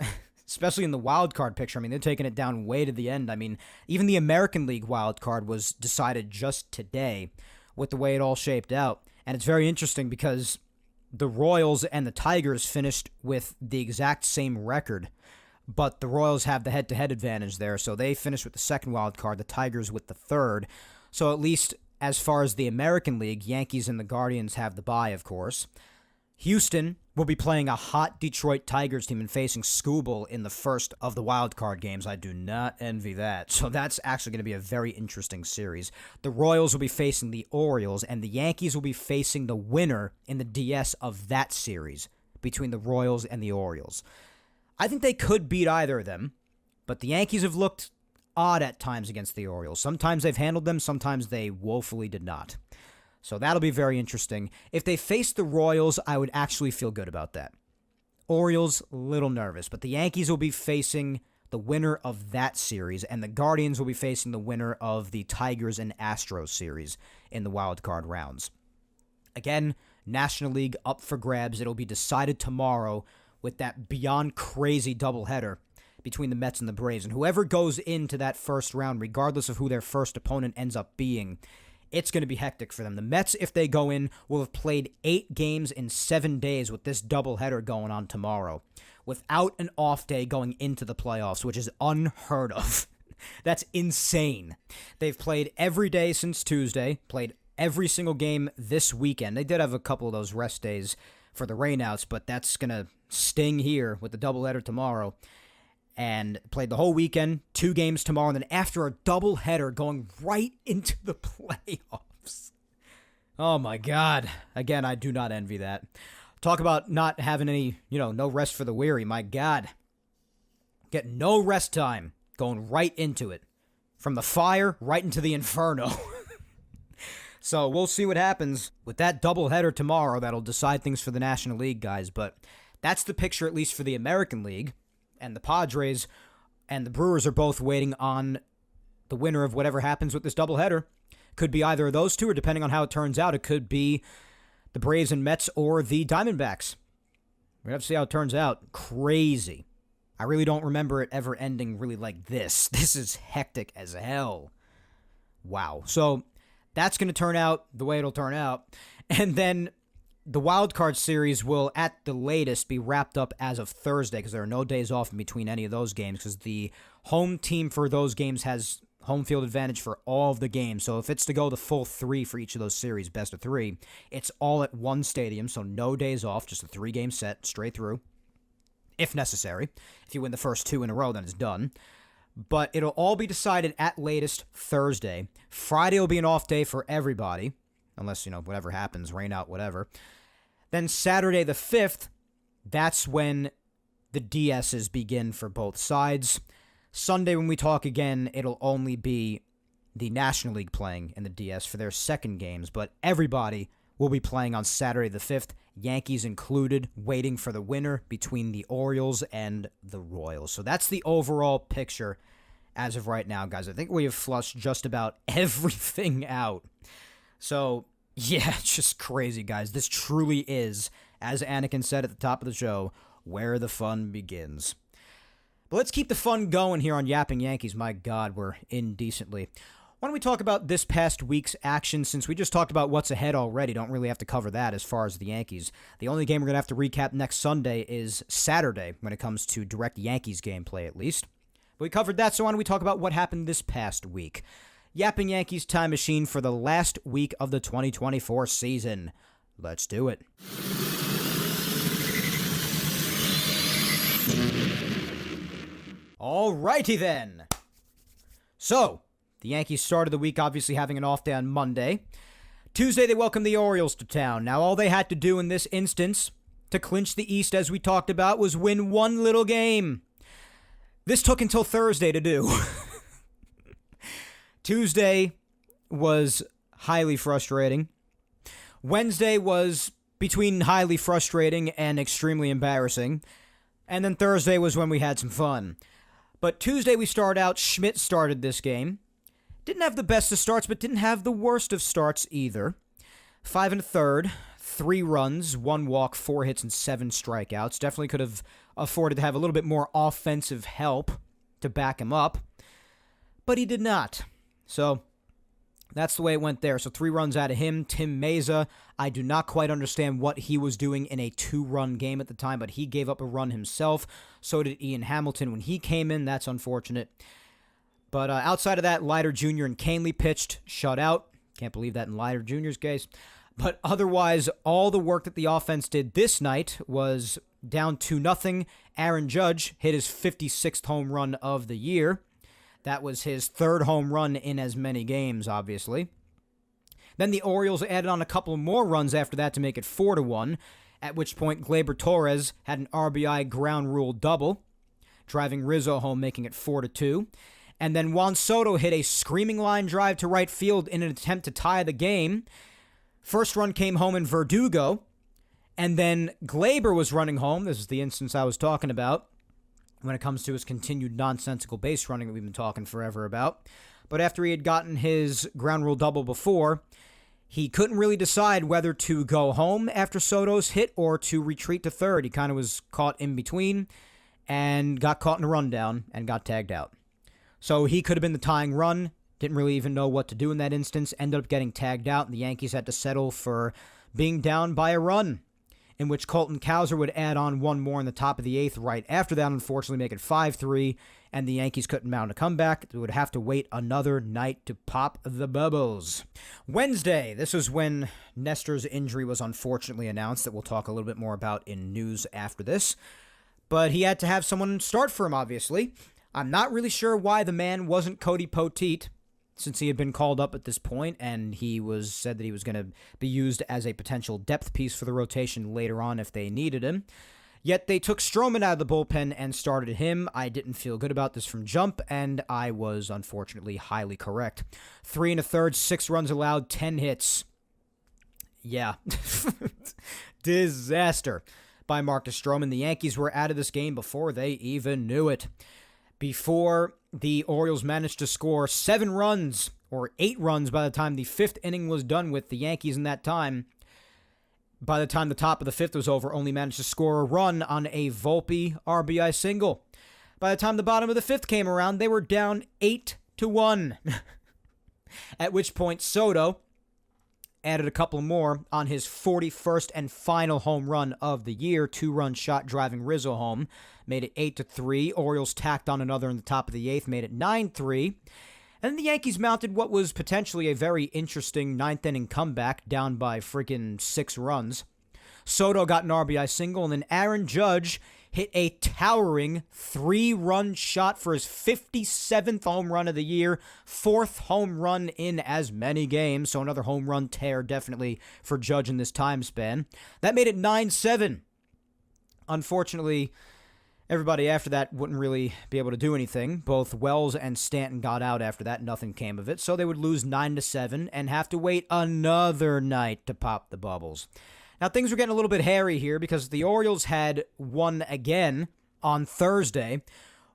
especially in the wild card picture, I mean, they're taking it down way to the end. I mean, even the American League wild card was decided just today with the way it all shaped out. And it's very interesting because the Royals and the Tigers finished with the exact same record. But the Royals have the head-to-head advantage there, so they finished with the second wild card, the Tigers with the third. So at least as far as the American League, Yankees and the Guardians have the bye, of course. Houston will be playing a hot Detroit Tigers team and facing Skubal in the first of the wild card games. I do not envy that. So that's actually going to be a very interesting series. The Royals will be facing the Orioles, and the Yankees will be facing the winner in the DS of that series between the Royals and the Orioles. I think they could beat either of them, but the Yankees have looked odd at times against the Orioles. Sometimes they've handled them, sometimes they woefully did not. So that'll be very interesting. If they face the Royals, I would actually feel good about that. Orioles, a little nervous, but the Yankees will be facing the winner of that series, and the Guardians will be facing the winner of the Tigers and Astros series in the wild card rounds. Again, National League up for grabs. It'll be decided tomorrow with that beyond crazy doubleheader between the Mets and the Braves. And whoever goes into that first round, regardless of who their first opponent ends up being, it's going to be hectic for them. The Mets, if they go in, will have played 8 games in 7 days with this doubleheader going on tomorrow, without an off day going into the playoffs, which is unheard of. That's insane. They've played every day since Tuesday, played every single game this weekend. They did have a couple of those rest days for the rainouts, but that's going to sting here with the doubleheader tomorrow. And played the whole weekend, 2 games tomorrow, and then after a doubleheader going right into the playoffs. Oh my God. Again, I do not envy that. Talk about not having any, no rest for the weary. My God. Get no rest time going right into it. From the fire right into the inferno. So we'll see what happens with that doubleheader tomorrow. That'll decide things for the National League, guys. But that's the picture, at least for the American League. And the Padres and the Brewers are both waiting on the winner of whatever happens with this doubleheader. Could be either of those two, or depending on how it turns out, it could be the Braves and Mets or the Diamondbacks. We'll have to see how it turns out. Crazy. I really don't remember it ever ending really like this. This is hectic as hell. Wow. So that's going to turn out the way it'll turn out. And then the wild card series will, at the latest, be wrapped up as of Thursday because there are no days off in between any of those games because the home team for those games has home field advantage for all of the games. So if it's to go the full 3 for each of those series, best of 3, it's all at one stadium, so no days off, just a 3-game set straight through, if necessary. If you win the first 2 in a row, then it's done. But it'll all be decided at latest Thursday. Friday will be an off day for everybody, unless, whatever happens, rain out, whatever. Then Saturday the 5th, that's when the DSs begin for both sides. Sunday, when we talk again, it'll only be the National League playing in the DS for their second games, but everybody will be playing on Saturday the 5th, Yankees included, waiting for the winner between the Orioles and the Royals. So that's the overall picture as of right now, guys. I think we have flushed just about everything out. So, yeah, it's just crazy, guys. This truly is, as Anakin said at the top of the show, where the fun begins. But let's keep the fun going here on Yapping Yankees. My God, we're indecently. Why don't we talk about this past week's action, since we just talked about what's ahead already. Don't really have to cover that as far as the Yankees. The only game we're going to have to recap next Sunday is Saturday, when it comes to direct Yankees gameplay, at least. But we covered that, so why don't we talk about what happened this past week. Yapping Yankees time machine for the last week of the 2024 season. Let's do it. Alrighty then. So, the Yankees started the week obviously having an off day on Monday. Tuesday, they welcomed the Orioles to town. Now, all they had to do in this instance to clinch the East, as we talked about, was win one little game. This took until Thursday to do. Tuesday was highly frustrating. Wednesday was between highly frustrating and extremely embarrassing. And then Thursday was when we had some fun. But Tuesday we started out, Schmidt started this game. Didn't have the best of starts, but didn't have the worst of starts either. 5 1/3, 3 runs, 1 walk, 4 hits, and 7 strikeouts. Definitely could have afforded to have a little bit more offensive help to back him up. But he did not. So that's the way it went there. So 3 runs out of him. Tim Meza, I do not quite understand what he was doing in a 2-run game at the time, but he gave up a run himself. So did Ian Hamilton when he came in. That's unfortunate. But outside of that, Leiter Jr. and Canely pitched shutout. Can't believe that in Leiter Jr.'s case. But otherwise, all the work that the offense did this night was down 2-0. Aaron Judge hit his 56th home run of the year. That was his 3rd home run in as many games, obviously. Then the Orioles added on a couple more runs after that to make it 4-1, at which point Gleyber Torres had an RBI ground rule double, driving Rizzo home, making it 4-2. And then Juan Soto hit a screaming line drive to right field in an attempt to tie the game. First run came home in Verdugo, and then Gleyber was running home. This is the instance I was talking about when it comes to his continued nonsensical base running that we've been talking forever about. But after he had gotten his ground rule double before, he couldn't really decide whether to go home after Soto's hit or to retreat to third. He kind of was caught in between and got caught in a rundown and got tagged out. So he could have been the tying run. Didn't really even know what to do in that instance. Ended up getting tagged out, and the Yankees had to settle for being down by a run, in which Colton Cowser would add on one more in the top of the 8th right after that, unfortunately make it 5-3, and the Yankees couldn't mount a comeback. They would have to wait another night to pop the bubbles. Wednesday, this was when Nestor's injury was unfortunately announced, that we'll talk a little bit more about in news after this. But he had to have someone start for him, obviously. I'm not really sure why the man wasn't Cody Poteet, since he had been called up at this point, and he said that he was going to be used as a potential depth piece for the rotation later on if they needed him. Yet they took Stroman out of the bullpen and started him. I didn't feel good about this from jump, and I was unfortunately highly correct. 3 1/3, 6 runs allowed, 10 hits. Yeah. Disaster by Marcus Stroman. The Yankees were out of this game before they even knew it. Before the Orioles managed to score 7 runs, or 8 runs by the time the 5th inning was done with, the Yankees in that time, by the time the top of the 5th was over, only managed to score a run on a Volpe RBI single. By the time the bottom of the 5th came around, they were down 8-1. At which point Soto added a couple more on his 41st and final home run of the year, 2-run shot driving Rizzo home, made it 8-3. Orioles tacked on another in the top of the 8th, made it 9-3. And then the Yankees mounted what was potentially a very interesting 9th inning comeback, down by freaking 6 runs. Soto got an RBI single, and then Aaron Judge hit a towering 3-run shot for his 57th home run of the year, 4th home run in as many games, so another home run tear definitely for Judge in this time span. That made it 9-7. Unfortunately, everybody after that wouldn't really be able to do anything. Both Wells and Stanton got out after that. Nothing came of it, so they would lose 9-7 and have to wait another night to pop the bubbles. Now, things were getting a little bit hairy here because the Orioles had won again on Thursday.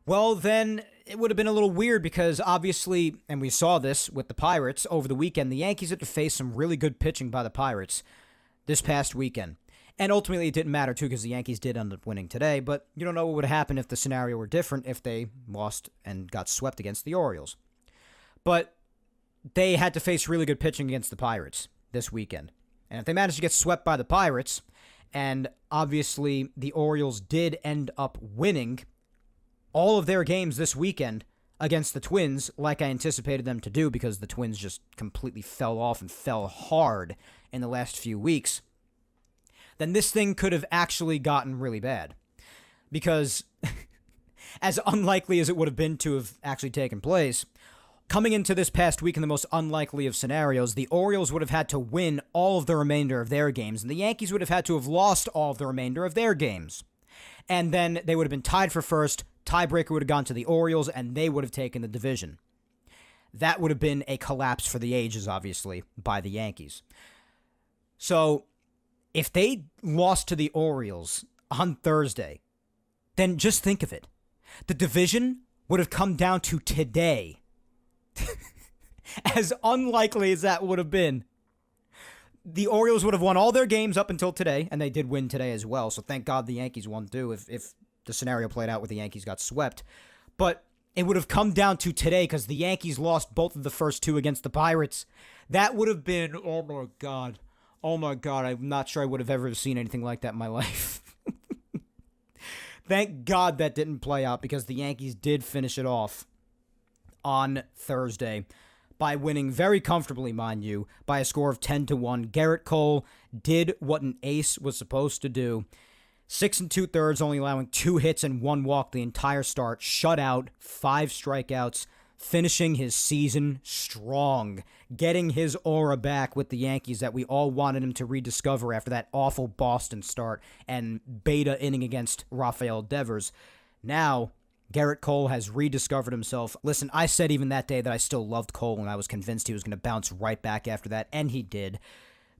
Well, then it would have been a little weird because obviously, and we saw this with the Pirates over the weekend, the Yankees had to face some really good pitching by the Pirates this past weekend. And ultimately, it didn't matter, too, because the Yankees did end up winning today. But you don't know what would happen if the scenario were different, if they lost and got swept against the Orioles. But they had to face really good pitching against the Pirates this weekend. And if they managed to get swept by the Pirates, and obviously the Orioles did end up winning all of their games this weekend against the Twins, like I anticipated them to do, because the Twins just completely fell off and fell hard in the last few weeks. then this thing could have actually gotten really bad. Because as unlikely as it would have been to have actually taken place, coming into this past week in the most unlikely of scenarios, the Orioles would have had to win all of the remainder of their games, and the Yankees would have had to have lost all of the remainder of their games. And then they would have been tied for first, tiebreaker would have gone to the Orioles, and they would have taken the division. That would have been a collapse for the ages, obviously, by the Yankees. So, if they lost to the Orioles on Thursday, then just think of it. The division would have come down to today. As unlikely as that would have been. The Orioles would have won all their games up until today, and they did win today as well, so thank God the Yankees won too if the scenario played out where the Yankees got swept. But it would have come down to today because the Yankees lost both of the first two against the Pirates. That would have been, oh my God, I'm not sure I would have ever seen anything like that in my life. Thank God that didn't play out because the Yankees did finish it off on Thursday by winning very comfortably, mind you, by a score of 10-1. Garrett Cole did what an ace was supposed to do. 6 2/3, only allowing 2 hits and 1 walk the entire start. Shutout, 5 strikeouts, finishing his season strong, getting his aura back with the Yankees that we all wanted him to rediscover after that awful Boston start and beta inning against Rafael Devers. Now, Garrett Cole has rediscovered himself. Listen, I said even that day that I still loved Cole and I was convinced he was going to bounce right back after that, and he did.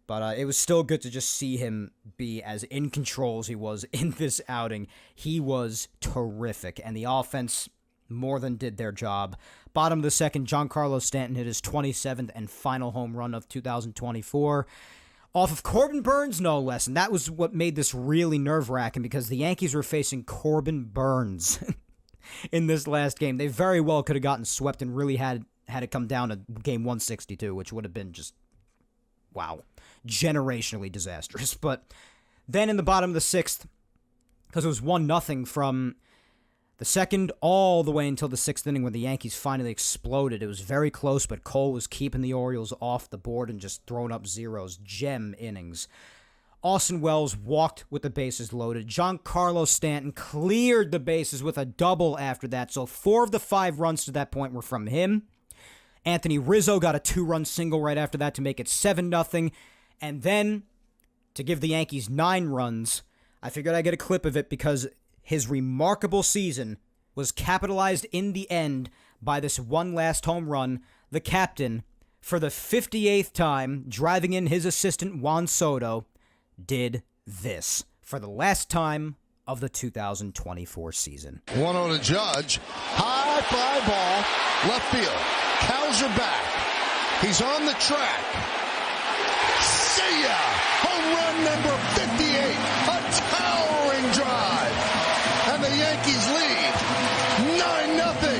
But it was still good to just see him be as in control as he was in this outing. He was terrific, and the offense more than did their job. Bottom of the second, Giancarlo Stanton hit his 27th and final home run of 2024. Off of Corbin Burns, no less, and that was what made this really nerve-wracking because the Yankees were facing Corbin Burns in this last game. They very well could have gotten swept and really had it come down to game 162, which would have been just, wow, generationally disastrous. But then in the bottom of the sixth, because it was 1-0 from the second all the way until the sixth inning when the Yankees finally exploded. It was very close, but Cole was keeping the Orioles off the board and just throwing up zeros. Gem innings. Austin Wells walked with the bases loaded. Giancarlo Stanton cleared the bases with a double after that. So 4 of the 5 runs to that point were from him. Anthony Rizzo got a 2-run single right after that to make it 7-0. And then, to give the Yankees 9 runs, I figured I'd get a clip of it because his remarkable season was capitalized in the end by this one last home run. The captain, for the 58th time, driving in his assistant Juan Soto, did this for the last time of the 2024 season. 1-0 to Judge. High fly ball, left field. Cows are back. He's on the track. See ya! Home run number 58. A towering drive. And the Yankees lead 9-0.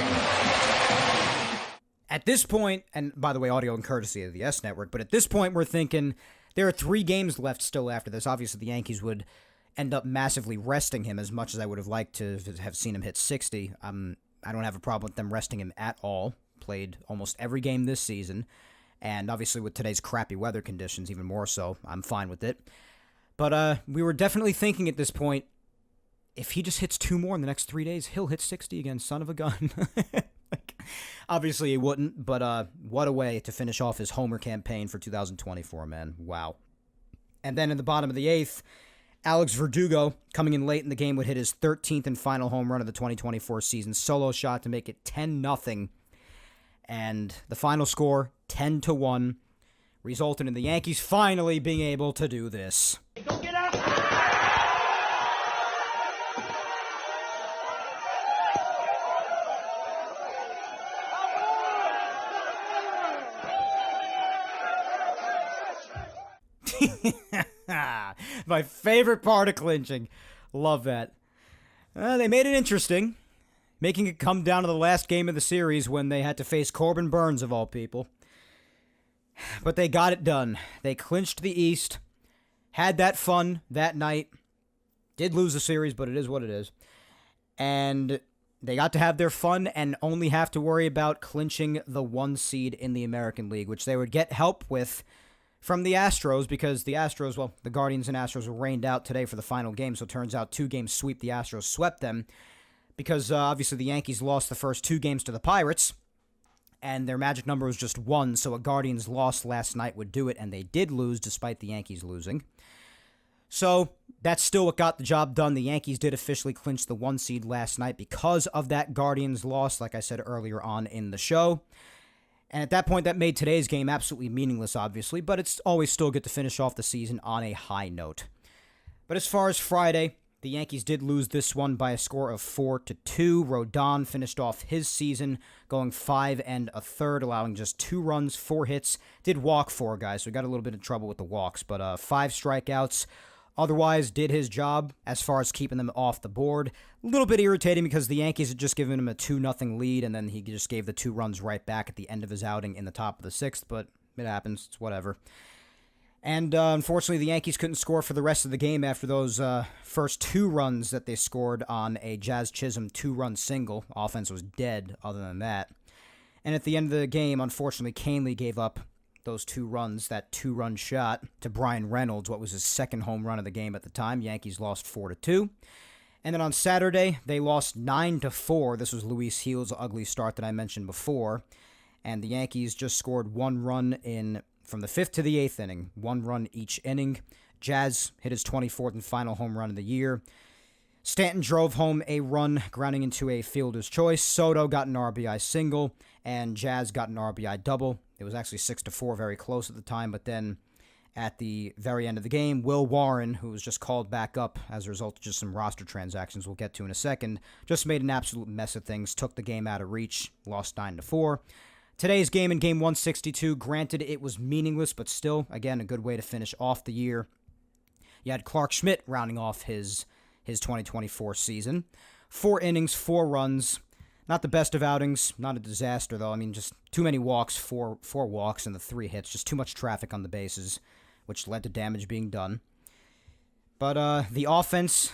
At this point, and by the way, audio and courtesy of the S Network, but at this point we're thinking there are 3 games left still after this. Obviously, the Yankees would end up massively resting him as much as I would have liked to have seen him hit 60. I don't have a problem with them resting him at all. Played almost every game this season. And obviously with today's crappy weather conditions, even more so, I'm fine with it. But we were definitely thinking at this point, if he just hits 2 more in the next 3 days, he'll hit 60 again, son of a gun. Obviously he wouldn't, but what a way to finish off his homer campaign for 2024, man. Wow. And then in the bottom of the 8th, Alex Verdugo, coming in late in the game, would hit his 13th and final home run of the 2024 season. Solo shot to make it 10-0. And the final score, 10-1, resulted in the Yankees finally being able to do this. Go get up! My favorite part of clinching. Love that. They made it interesting, making it come down to the last game of the series when they had to face Corbin Burns, of all people. But they got it done. They clinched the East, had that fun that night, did lose the series, but it is what it is. And they got to have their fun and only have to worry about clinching the 1 seed in the American League, which they would get help with from the Astros, because the Astros, well, the Guardians and Astros were rained out today for the final game, so it turns out 2-game sweep. The Astros swept them because obviously the Yankees lost the first 2 games to the Pirates, and their magic number was just 1, so a Guardians loss last night would do it, and they did lose despite the Yankees losing. So that's still what got the job done. The Yankees did officially clinch the 1 seed last night because of that Guardians loss, like I said earlier on in the show. And at that point, that made today's game absolutely meaningless, obviously, but it's always still good to finish off the season on a high note. But as far as Friday, the Yankees did lose this one by a score of 4-2. Rodon finished off his season going 5 1/3, allowing just 2 runs, 4 hits. Did walk 4 guys, so he got a little bit of trouble with the walks, but 5 strikeouts. Otherwise, did his job as far as keeping them off the board. A little bit irritating because the Yankees had just given him a 2-0 lead, and then he just gave the 2 runs right back at the end of his outing in the top of the 6th, but it happens. It's whatever. And unfortunately, the Yankees couldn't score for the rest of the game after those first 2 runs that they scored on a Jazz Chisholm 2-run single. Offense was dead other than that. And at the end of the game, unfortunately, Canely gave up those 2 runs, that 2-run shot to Brian Reynolds, what was his second home run of the game at the time. Yankees lost 4-2. And then on Saturday, they lost 9-4. This was Luis Gil's ugly start that I mentioned before. And the Yankees just scored 1 run from the 5th to the 8th inning. 1 run each inning. Jazz hit his 24th and final home run of the year. Stanton drove home a run, grounding into a fielder's choice. Soto got an RBI single, and Jazz got an RBI double. It was actually 6-4, very close at the time, but then at the very end of the game, Will Warren, who was just called back up as a result of just some roster transactions we'll get to in a second, just made an absolute mess of things, took the game out of reach, lost 9-4. Today's game in Game 162, granted it was meaningless, but still, again, a good way to finish off the year. You had Clark Schmidt rounding off his 2024 season. 4 innings, 4 runs. Not the best of outings. Not a disaster, though. I mean, just too many walks, 4 walks, and the 3 hits. Just too much traffic on the bases, which led to damage being done. But the offense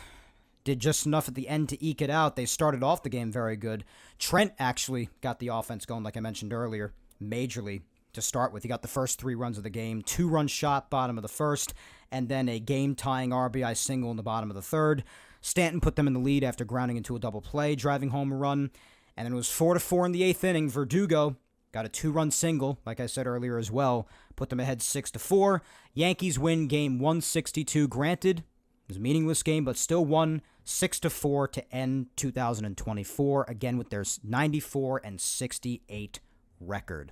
did just enough at the end to eke it out. They started off the game very good. Trent actually got the offense going, like I mentioned earlier, majorly to start with. He got the first 3 runs of the game, 2-run shot bottom of the first, and then a game-tying RBI single in the bottom of the 3rd. Stanton put them in the lead after grounding into a double play, driving home a run. And then it was 4-4 in the 8th inning. Verdugo got a 2-run single, like I said earlier as well, put them ahead 6-4. Yankees win Game 162. Granted, it was a meaningless game, but still won 6-4 to end 2024, again with their 94-68 record.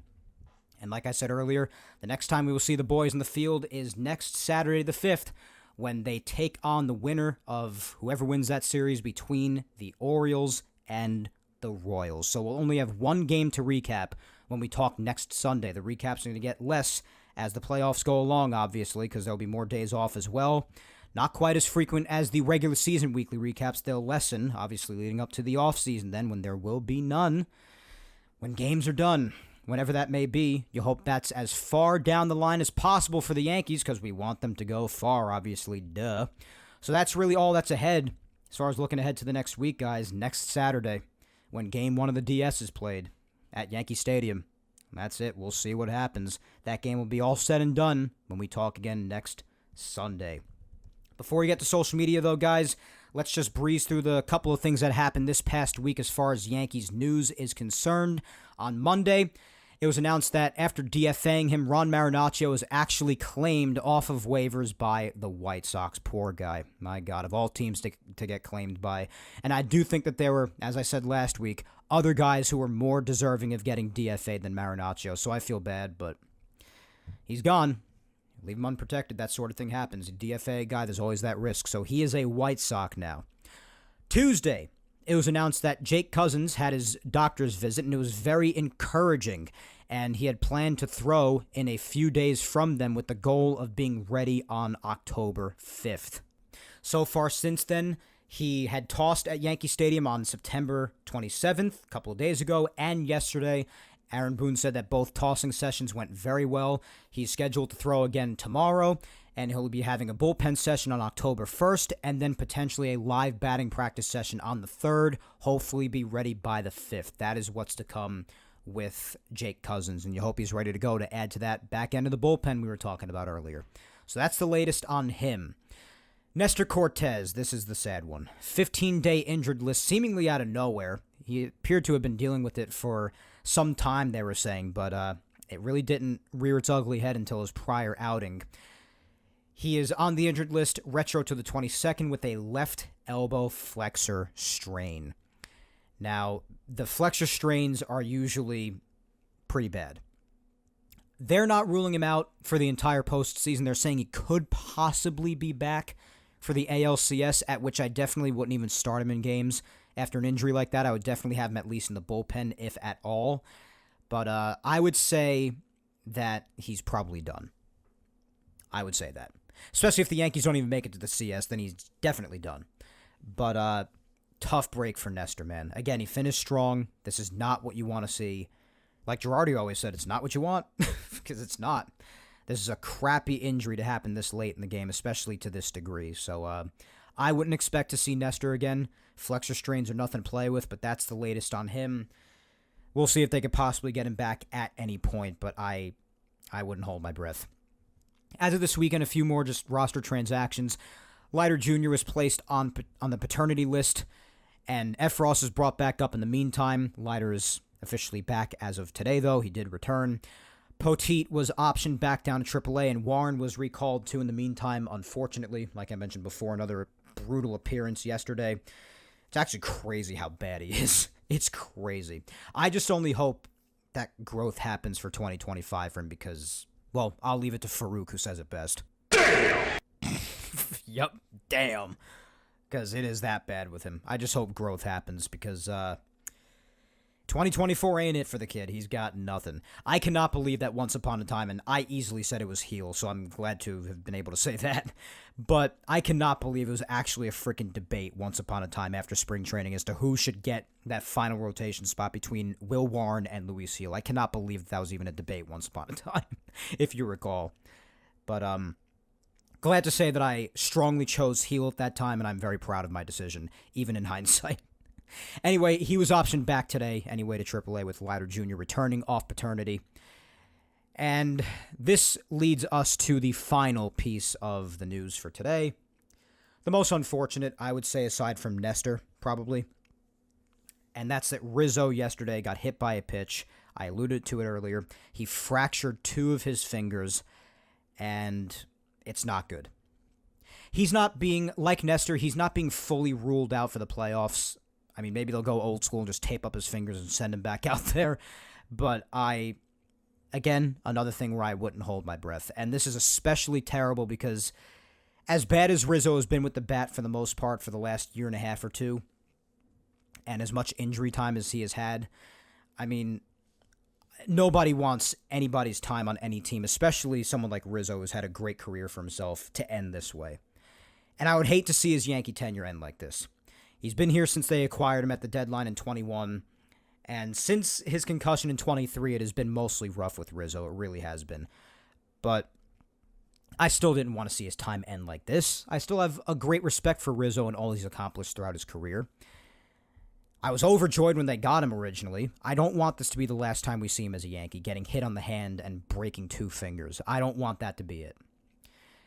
And like I said earlier, the next time we will see the boys in the field is next Saturday the 5th, when they take on the winner of whoever wins that series between the Orioles and the Royals. So we'll only have 1 game to recap when we talk next Sunday. The recaps are going to get less as the playoffs go along, obviously, because there'll be more days off as well. Not quite as frequent as the regular season weekly recaps. They'll lessen, obviously, leading up to the offseason then, when there will be none. When games are done, whenever that may be, you hope that's as far down the line as possible for the Yankees, because we want them to go far, obviously, duh. So that's really all that's ahead, as far as looking ahead to the next week, guys. Next Saturday, when Game 1 of the DS is played at Yankee Stadium. That's it. We'll see what happens. That game will be all said and done when we talk again next Sunday. Before we get to social media, though, guys, let's just breeze through the couple of things that happened this past week as far as Yankees news is concerned. On Monday, it was announced that after DFAing him, Ron Marinaccio was actually claimed off of waivers by the White Sox. Poor guy. My God, of all teams to get claimed by. And I do think that there were, as I said last week, other guys who were more deserving of getting DFA'd than Marinaccio, so I feel bad, but he's gone. Leave him unprotected. That sort of thing happens. A DFA guy, there's always that risk. So he is a White Sox now. Tuesday, it was announced that Jake Cousins had his doctor's visit, and it was very encouraging. And he had planned to throw in a few days from them with the goal of being ready on October 5th. So far since then, he had tossed at Yankee Stadium on September 27th, a couple of days ago, and yesterday. Aaron Boone said that both tossing sessions went very well. He's scheduled to throw again tomorrow, and he'll be having a bullpen session on October 1st, and then potentially a live batting practice session on the 3rd, hopefully be ready by the 5th. That is what's to come with Jake Cousins, and you hope he's ready to go to add to that back end of the bullpen we were talking about earlier. So that's the latest on him. Nestor Cortez, this is the sad one. 15-day injured list, seemingly out of nowhere. He appeared to have been dealing with it for some time, they were saying, but it really didn't rear its ugly head until his prior outing. He is on the injured list, retro to the 22nd, with a left elbow flexor strain. Now, the flexor strains are usually pretty bad. They're not ruling him out for the entire postseason. They're saying he could possibly be back for the ALCS, at which I definitely wouldn't even start him in games. After an injury like that, I would definitely have him at least in the bullpen, if at all. But I would say that he's probably done. I would say that. Especially if the Yankees don't even make it to the CS, then he's definitely done. But tough break for Nestor, man. Again, he finished strong. This is not what you want to see. Like Girardi always said, it's not what you want, because it's not. This is a crappy injury to happen this late in the game, especially to this degree. So I wouldn't expect to see Nestor again. Flexor strains are nothing to play with, but that's the latest on him. We'll see if they could possibly get him back at any point, but I wouldn't hold my breath. As of this weekend, a few more just roster transactions. Leiter Jr. was placed on the paternity list, and Efros is brought back up in the meantime. Leiter is officially back as of today, though. He did return. Poteet was optioned back down to AAA, and Warren was recalled too in the meantime, unfortunately. Like I mentioned before, another brutal appearance yesterday. It's actually crazy how bad he is. It's crazy. I just only hope that growth happens for 2025 for him because, well, I'll leave it to Farouk, who says it best. Damn! Yup, damn. Because it is that bad with him. I just hope growth happens because 2024 ain't it for the kid. He's got nothing. I cannot believe that once upon a time, and I easily said it was heel, so I'm glad to have been able to say that, but I cannot believe it was actually a freaking debate once upon a time after spring training as to who should get that final rotation spot between Will Warren and Luis Heel. I cannot believe that was even a debate once upon a time, if you recall. But glad to say that I strongly chose Heel at that time, and I'm very proud of my decision, even in hindsight. Anyway, he was optioned back today, anyway, to AAA with Leiter Jr. returning off paternity. And this leads us to the final piece of the news for today. The most unfortunate, I would say, aside from Nestor, probably. And that's that Rizzo yesterday got hit by a pitch. I alluded to it earlier. He fractured 2 of his fingers, and it's not good. He's not being, like Nestor, he's not being fully ruled out for the playoffs. I mean, maybe they'll go old school and just tape up his fingers and send him back out there. But again, another thing where I wouldn't hold my breath. And this is especially terrible because as bad as Rizzo has been with the bat for the most part for the last year and a half or two, and as much injury time as he has had, I mean, nobody wants anybody's time on any team, especially someone like Rizzo who's had a great career for himself, to end this way. And I would hate to see his Yankee tenure end like this. He's been here since they acquired him at the deadline in 21, and since his concussion in 23, it has been mostly rough with Rizzo. It really has been. But I still didn't want to see his time end like this. I still have a great respect for Rizzo and all he's accomplished throughout his career. I was overjoyed when they got him originally. I don't want this to be the last time we see him as a Yankee, getting hit on the hand and breaking 2 fingers. I don't want that to be it.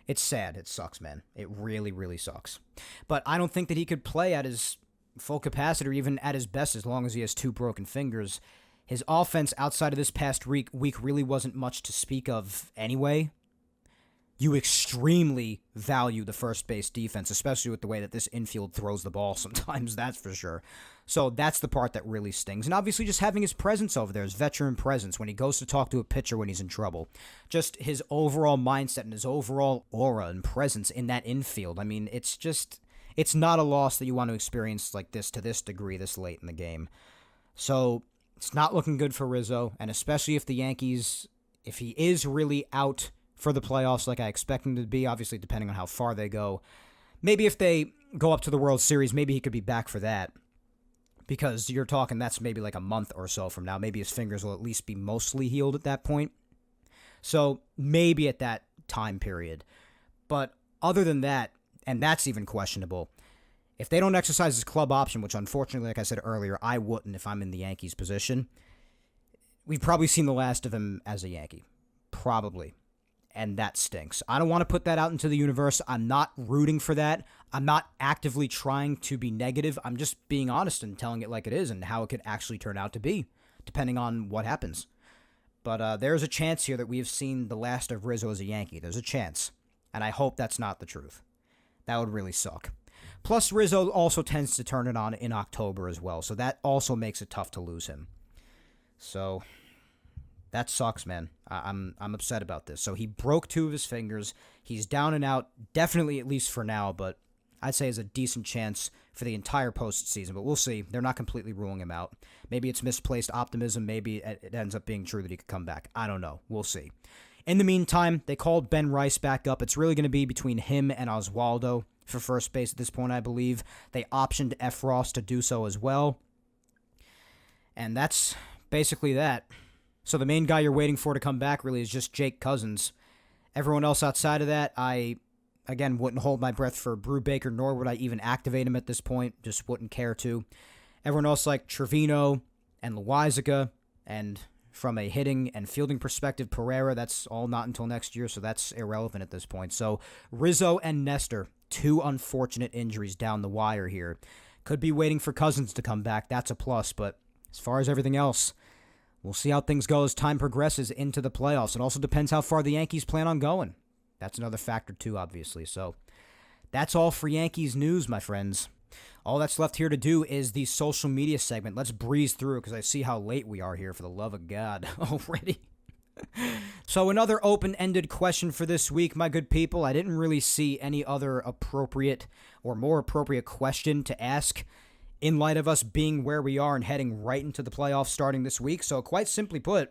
It's sad. It sucks, man. It really, really sucks. But I don't think that he could play at his full capacity or even at his best as long as he has 2 broken fingers. His offense outside of this past week really wasn't much to speak of anyway. You extremely value the first base defense, especially with the way that this infield throws the ball sometimes, that's for sure. So that's the part that really stings. And obviously just having his presence over there, his veteran presence, when he goes to talk to a pitcher when he's in trouble. Just his overall mindset and his overall aura and presence in that infield. I mean, it's not a loss that you want to experience like this to this degree this late in the game. So it's not looking good for Rizzo, and especially if the Yankees, if he is really out for the playoffs like I expect him to be, obviously depending on how far they go. Maybe if they go up to the World Series, maybe he could be back for that. Because you're talking that's maybe like a month or so from now. Maybe his fingers will at least be mostly healed at that point. So maybe at that time period. But other than that, and that's even questionable, if they don't exercise his club option, which unfortunately, like I said earlier, I wouldn't if I'm in the Yankees' position, we've probably seen the last of him as a Yankee. Probably. And that stinks. I don't want to put that out into the universe. I'm not rooting for that. I'm not actively trying to be negative. I'm just being honest and telling it like it is and how it could actually turn out to be, depending on what happens. But there's a chance here that we have seen the last of Rizzo as a Yankee. There's a chance. And I hope that's not the truth. That would really suck. Plus, Rizzo also tends to turn it on in October as well, so that also makes it tough to lose him. So that sucks, man. I'm upset about this. So he broke 2 of his fingers. He's down and out, definitely at least for now, but I'd say there's a decent chance for the entire postseason. But we'll see. They're not completely ruling him out. Maybe it's misplaced optimism. Maybe it ends up being true that he could come back. I don't know. We'll see. In the meantime, they called Ben Rice back up. It's really going to be between him and Oswaldo for first base at this point, I believe. They optioned Efros to do so as well. And that's basically that. So the main guy you're waiting for to come back really is just Jake Cousins. Everyone else outside of that, I, again, wouldn't hold my breath for Brubaker, nor would I even activate him at this point. Just wouldn't care to. Everyone else like Trevino and Loizaga, and from a hitting and fielding perspective, Pereira, that's all not until next year, so that's irrelevant at this point. So Rizzo and Nestor, 2 unfortunate injuries down the wire here. Could be waiting for Cousins to come back. That's a plus, but as far as everything else, we'll see how things go as time progresses into the playoffs. It also depends how far the Yankees plan on going. That's another factor too, obviously. So that's all for Yankees news, my friends. All that's left here to do is the social media segment. Let's breeze through because I see how late we are here, for the love of God, already. So another open-ended question for this week, my good people. I didn't really see any other appropriate or more appropriate question to ask in light of us being where we are and heading right into the playoffs starting this week. So quite simply put,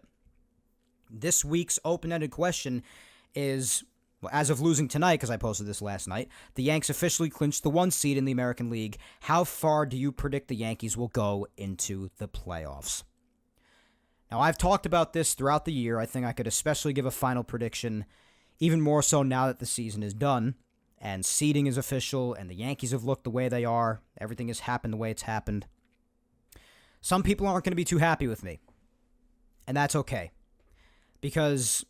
this week's open-ended question is, well, as of losing tonight, because I posted this last night, the Yanks officially clinched the 1 seed in the American League. How far do you predict the Yankees will go into the playoffs? Now, I've talked about this throughout the year. I think I could especially give a final prediction, even more so now that the season is done and seeding is official, and the Yankees have looked the way they are. Everything has happened the way it's happened. Some people aren't going to be too happy with me, and that's okay. Because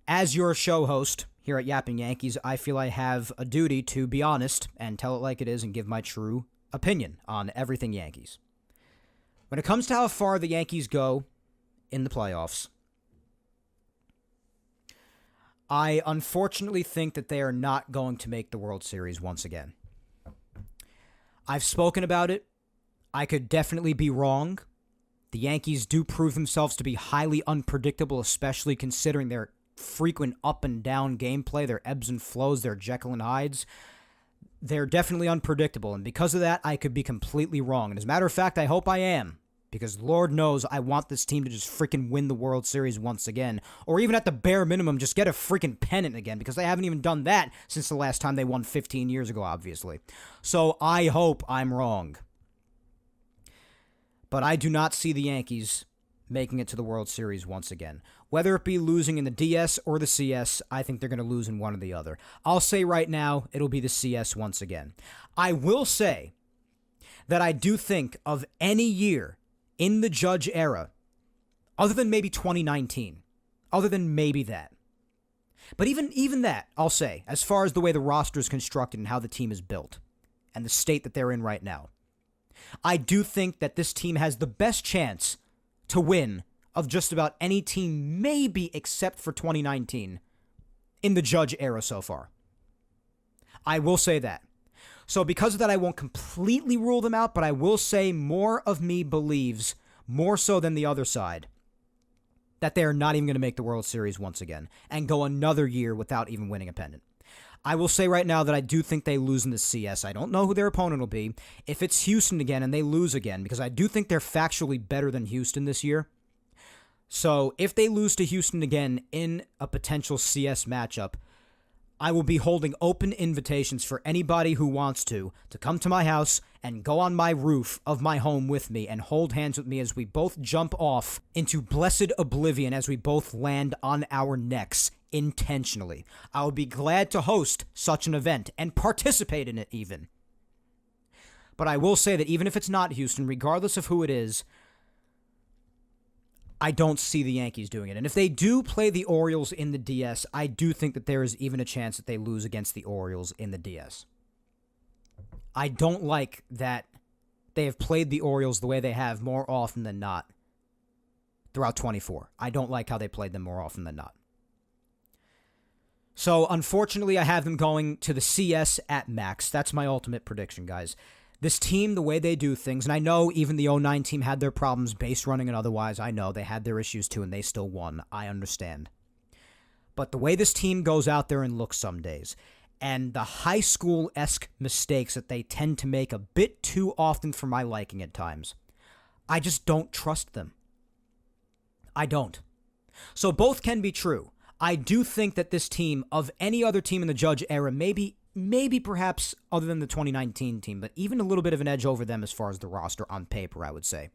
as your show host here at Yapping Yankees, I feel I have a duty to be honest and tell it like it is and give my true opinion on everything Yankees. When it comes to how far the Yankees go in the playoffs, I unfortunately think that they are not going to make the World Series once again. I've spoken about it. I could definitely be wrong. The Yankees do prove themselves to be highly unpredictable, especially considering their frequent up and down gameplay, their ebbs and flows, their Jekyll and Hydes. They're definitely unpredictable, and because of that, I could be completely wrong. And as a matter of fact, I hope I am. Because Lord knows I want this team to just freaking win the World Series once again. Or even at the bare minimum, just get a freaking pennant again. Because they haven't even done that since the last time they won 15 years ago, obviously. So I hope I'm wrong. But I do not see the Yankees making it to the World Series once again. Whether it be losing in the DS or the CS, I think they're going to lose in one or the other. I'll say right now, it'll be the CS once again. I will say that I do think of any year in the Judge era, other than maybe 2019, other than maybe that. But even that, I'll say, as far as the way the roster is constructed and how the team is built and the state that they're in right now, I do think that this team has the best chance to win of just about any team, maybe except for 2019, in the Judge era so far. I will say that. So because of that, I won't completely rule them out, but I will say more of me believes, more so than the other side, that they are not even going to make the World Series once again and go another year without even winning a pennant. I will say right now that I do think they lose in the CS. I don't know who their opponent will be. If it's Houston again and they lose again, because I do think they're factually better than Houston this year. So if they lose to Houston again in a potential CS matchup, I will be holding open invitations for anybody who wants to come to my house and go on my roof of my home with me and hold hands with me as we both jump off into blessed oblivion as we both land on our necks intentionally. I would be glad to host such an event and participate in it even. But I will say that even if it's not Houston, regardless of who it is, I don't see the Yankees doing it. And if they do play the Orioles in the DS, I do think that there is even a chance that they lose against the Orioles in the DS. I don't like that they have played the Orioles the way they have more often than not throughout 24. I don't like how they played them more often than not. So, unfortunately, I have them going to the CS at max. That's my ultimate prediction, guys. This team, the way they do things, and I know even the 09 team had their problems base running and otherwise. I know they had their issues too, and they still won. I understand. But the way this team goes out there and looks some days, and the high school-esque mistakes that they tend to make a bit too often for my liking at times, I just don't trust them. I don't. So both can be true. I do think that this team, of any other team in the Judge era, maybe perhaps other than the 2019 team, but even a little bit of an edge over them as far as the roster on paper, I would say.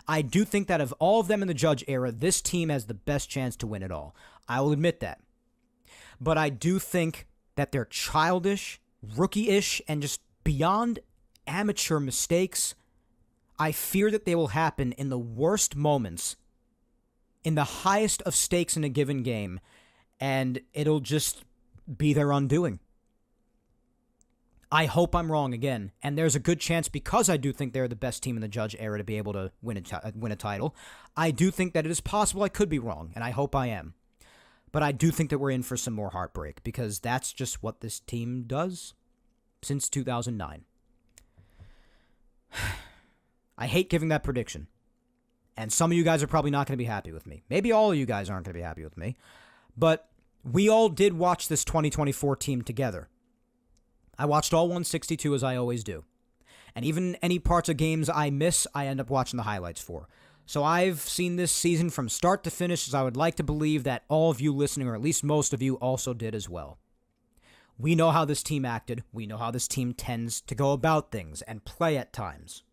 I do think that of all of them in the Judge era, this team has the best chance to win it all. I will admit that. But I do think that they're childish, rookie-ish, and just beyond amateur mistakes. I fear that they will happen in the worst moments, in the highest of stakes in a given game, and it'll just be their undoing. I hope I'm wrong again, and there's a good chance because I do think they're the best team in the Judge era to be able to win a title. I do think that it is possible I could be wrong, and I hope I am. But I do think that we're in for some more heartbreak because that's just what this team does since 2009. I hate giving that prediction, and some of you guys are probably not going to be happy with me. Maybe all of you guys aren't going to be happy with me. But we all did watch this 2024 team together. I watched all 162 as I always do. And even any parts of games I miss, I end up watching the highlights for. So I've seen this season from start to finish, as I would like to believe that all of you listening, or at least most of you, also did as well. We know how this team acted. We know how this team tends to go about things and play at times.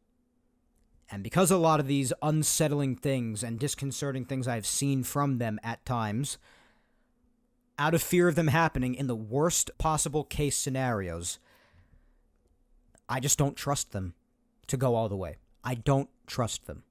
And because a lot of these unsettling things and disconcerting things I've seen from them at times, out of fear of them happening in the worst possible case scenarios, I just don't trust them to go all the way. I don't trust them.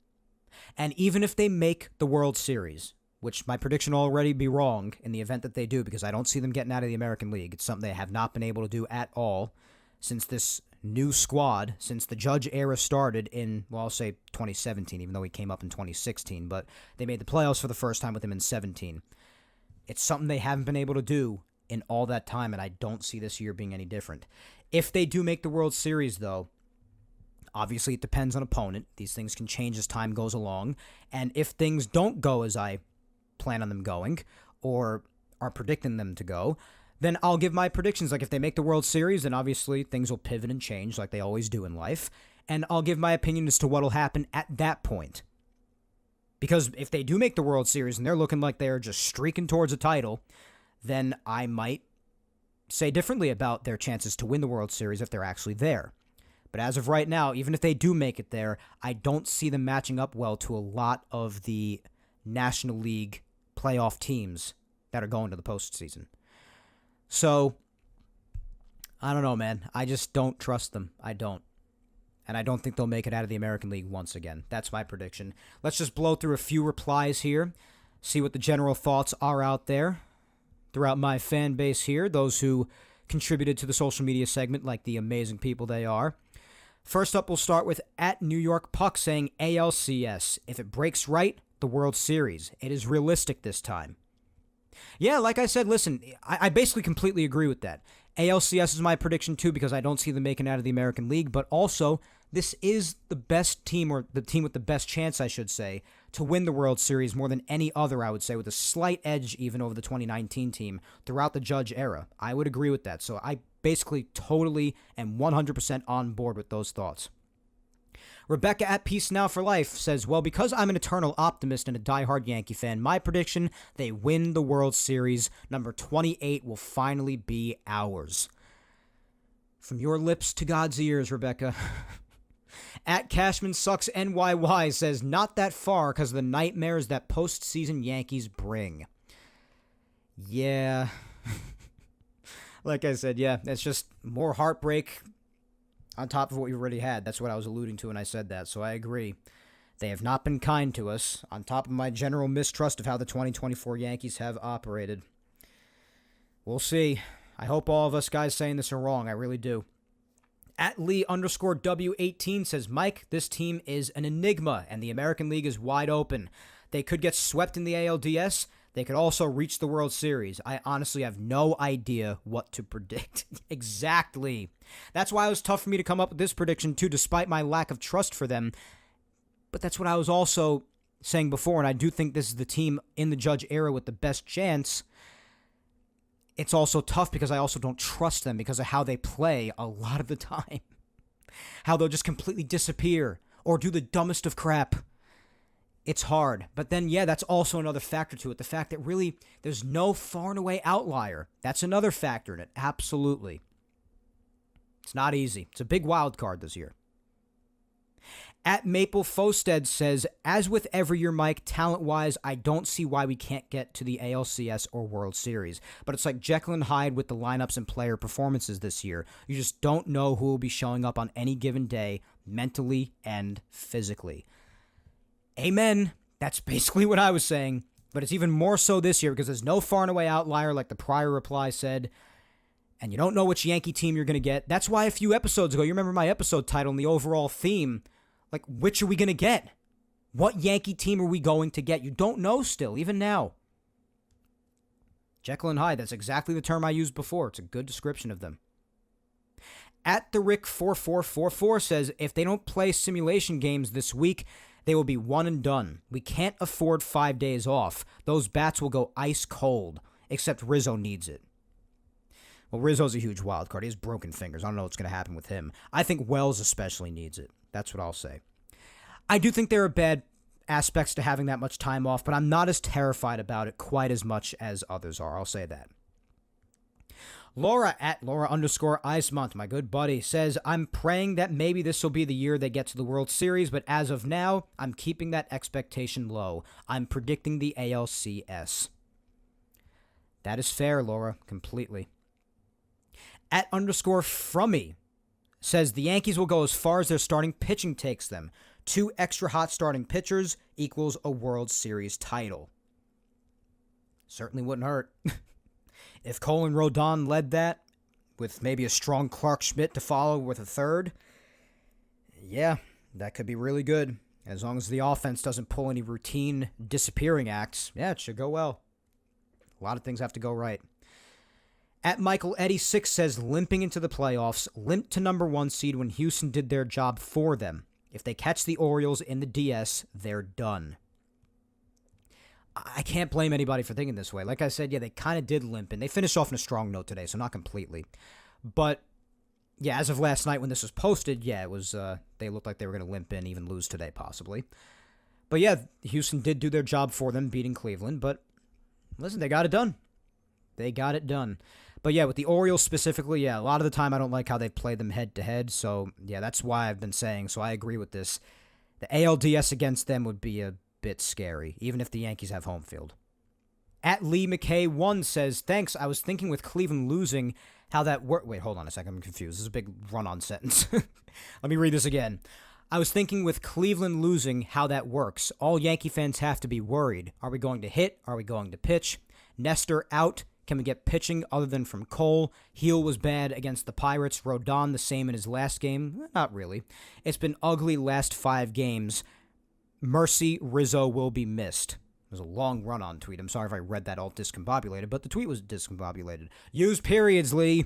And even if they make the World Series, which my prediction will already be wrong in the event that they do, because I don't see them getting out of the American League. It's something they have not been able to do at all since this new squad, since the Judge era started in, well, I'll say 2017, even though he came up in 2016, but they made the playoffs for the first time with him in 17. It's something they haven't been able to do in all that time, and I don't see this year being any different. If they do make the World Series, though, obviously it depends on opponent. These things can change as time goes along, and if things don't go as I plan on them going, or are predicting them to go, then I'll give my predictions. Like if they make the World Series, then obviously things will pivot and change like they always do in life, and I'll give my opinion as to what will happen at that point. Because if they do make the World Series and they're looking like they're just streaking towards a title, then I might say differently about their chances to win the World Series if they're actually there. But as of right now, even if they do make it there, I don't see them matching up well to a lot of the National League playoff teams that are going to the postseason. So, I don't know, man. I just don't trust them. I don't. And I don't think they'll make it out of the American League once again. That's my prediction. Let's just blow through a few replies here, see what the general thoughts are out there throughout my fan base here, those who contributed to the social media segment like the amazing people they are. First up, we'll start with @NewYorkPuck saying ALCS. If it breaks right, the World Series. It is realistic this time. Yeah, like I said, listen, I basically completely agree with that. ALCS is my prediction too because I don't see them making it out of the American League, but also this is the best team, or the team with the best chance, I should say, to win the World Series more than any other, I would say, with a slight edge even over the 2019 team throughout the Judge era. I would agree with that, so I basically totally am 100% on board with those thoughts. Rebecca at Peace Now for Life says, well, because I'm an eternal optimist and a diehard Yankee fan, my prediction, they win the World Series. Number 28 will finally be ours. From your lips to God's ears, Rebecca. At Cashman Sucks NYY says, not that far because of the nightmares that postseason Yankees bring. Yeah. Like I said, yeah, it's just more heartbreak on top of what we already had. That's what I was alluding to when I said that, so I agree. They have not been kind to us, on top of my general mistrust of how the 2024 Yankees have operated. We'll see. I hope all of us guys saying this are wrong. I really do. At Lee_W18 says, Mike, this team is an enigma, and the American League is wide open. They could get swept in the ALDS. They could also reach the World Series. I honestly have no idea what to predict. Exactly. That's why it was tough for me to come up with this prediction, too, despite my lack of trust for them. But that's what I was also saying before, and I do think this is the team in the Judge era with the best chance. It's also tough because I also don't trust them because of how they play a lot of the time. How they'll just completely disappear or do the dumbest of crap. It's hard. But then, yeah, that's also another factor to it. The fact that really there's no far and away outlier. That's another factor in it. Absolutely. It's not easy. It's a big wild card this year. At Maple Fosted says, as with every year, Mike, talent-wise, I don't see why we can't get to the ALCS or World Series. But it's like Jekyll and Hyde with the lineups and player performances this year. You just don't know who will be showing up on any given day, mentally and physically. Amen. That's basically what I was saying. But it's even more so this year because there's no far and away outlier like the prior reply said. And you don't know which Yankee team you're going to get. That's why a few episodes ago, you remember my episode title and the overall theme, like, which are we going to get? What Yankee team are we going to get? You don't know still, even now. Jekyll and Hyde, that's exactly the term I used before. It's a good description of them. At the Rick4444 says, if they don't play simulation games this week, they will be one and done. We can't afford 5 days off. Those bats will go ice cold, except Rizzo needs it. Well, Rizzo's a huge wild card. He has broken fingers. I don't know what's going to happen with him. I think Wells especially needs it. That's what I'll say. I do think there are bad aspects to having that much time off, but I'm not as terrified about it quite as much as others are. I'll say that. Laura at Laura_Eismont, my good buddy, says, I'm praying that maybe this will be the year they get to the World Series, but as of now, I'm keeping that expectation low. I'm predicting the ALCS. That is fair, Laura, completely. At _Frummy says the Yankees will go as far as their starting pitching takes them. 2 extra hot starting pitchers equals a World Series title. Certainly wouldn't hurt. If Cole and Rodon led that, with maybe a strong Clark Schmidt to follow with a third, yeah, that could be really good. As long as the offense doesn't pull any routine disappearing acts, yeah, it should go well. A lot of things have to go right. At Michael Eddy 6 says, limping into the playoffs, limped to number 1 seed when Houston did their job for them. If they catch the Orioles in the DS, they're done. I can't blame anybody for thinking this way. Like I said, yeah, they kind of did limp, and they finished off on a strong note today, so not completely. But, yeah, as of last night when this was posted, yeah, it was they looked like they were going to limp in, even lose today, possibly. But, yeah, Houston did do their job for them, beating Cleveland, but, listen, they got it done. They got it done. But, yeah, with the Orioles specifically, yeah, a lot of the time I don't like how they play them head-to-head. So, yeah, that's why I've been saying. So I agree with this. The ALDS against them would be a bit scary, even if the Yankees have home field. At Lee McKay 1 says, thanks, I was thinking with Cleveland losing how that worked. Wait, hold on a second. I'm confused. This is a big run-on sentence. Let me read this again. I was thinking with Cleveland losing how that works. All Yankee fans have to be worried. Are we going to hit? Are we going to pitch? Nestor out. Can we get pitching other than from Cole? Heel was bad against the Pirates. Rodon the same in his last game? Not really. It's been ugly last 5 games. Mercy, Rizzo will be missed. It was a long run-on tweet. I'm sorry if I read that all discombobulated, but the tweet was discombobulated. Use periods, Lee.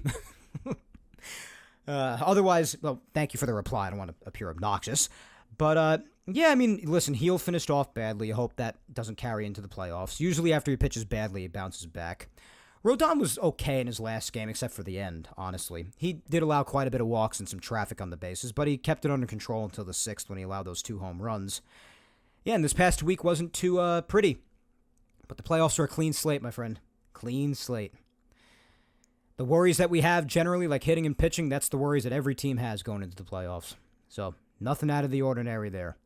Otherwise, well, thank you for the reply. I don't want to appear obnoxious. But, yeah, I mean, listen, Heel finished off badly. I hope that doesn't carry into the playoffs. Usually after he pitches badly, he bounces back. Rodon was okay in his last game, except for the end, honestly. He did allow quite a bit of walks and some traffic on the bases, but he kept it under control until the 6th when he allowed those 2 home runs. Yeah, and this past week wasn't too pretty. But the playoffs are a clean slate, my friend. Clean slate. The worries that we have generally, like hitting and pitching, that's the worries that every team has going into the playoffs. So, nothing out of the ordinary there.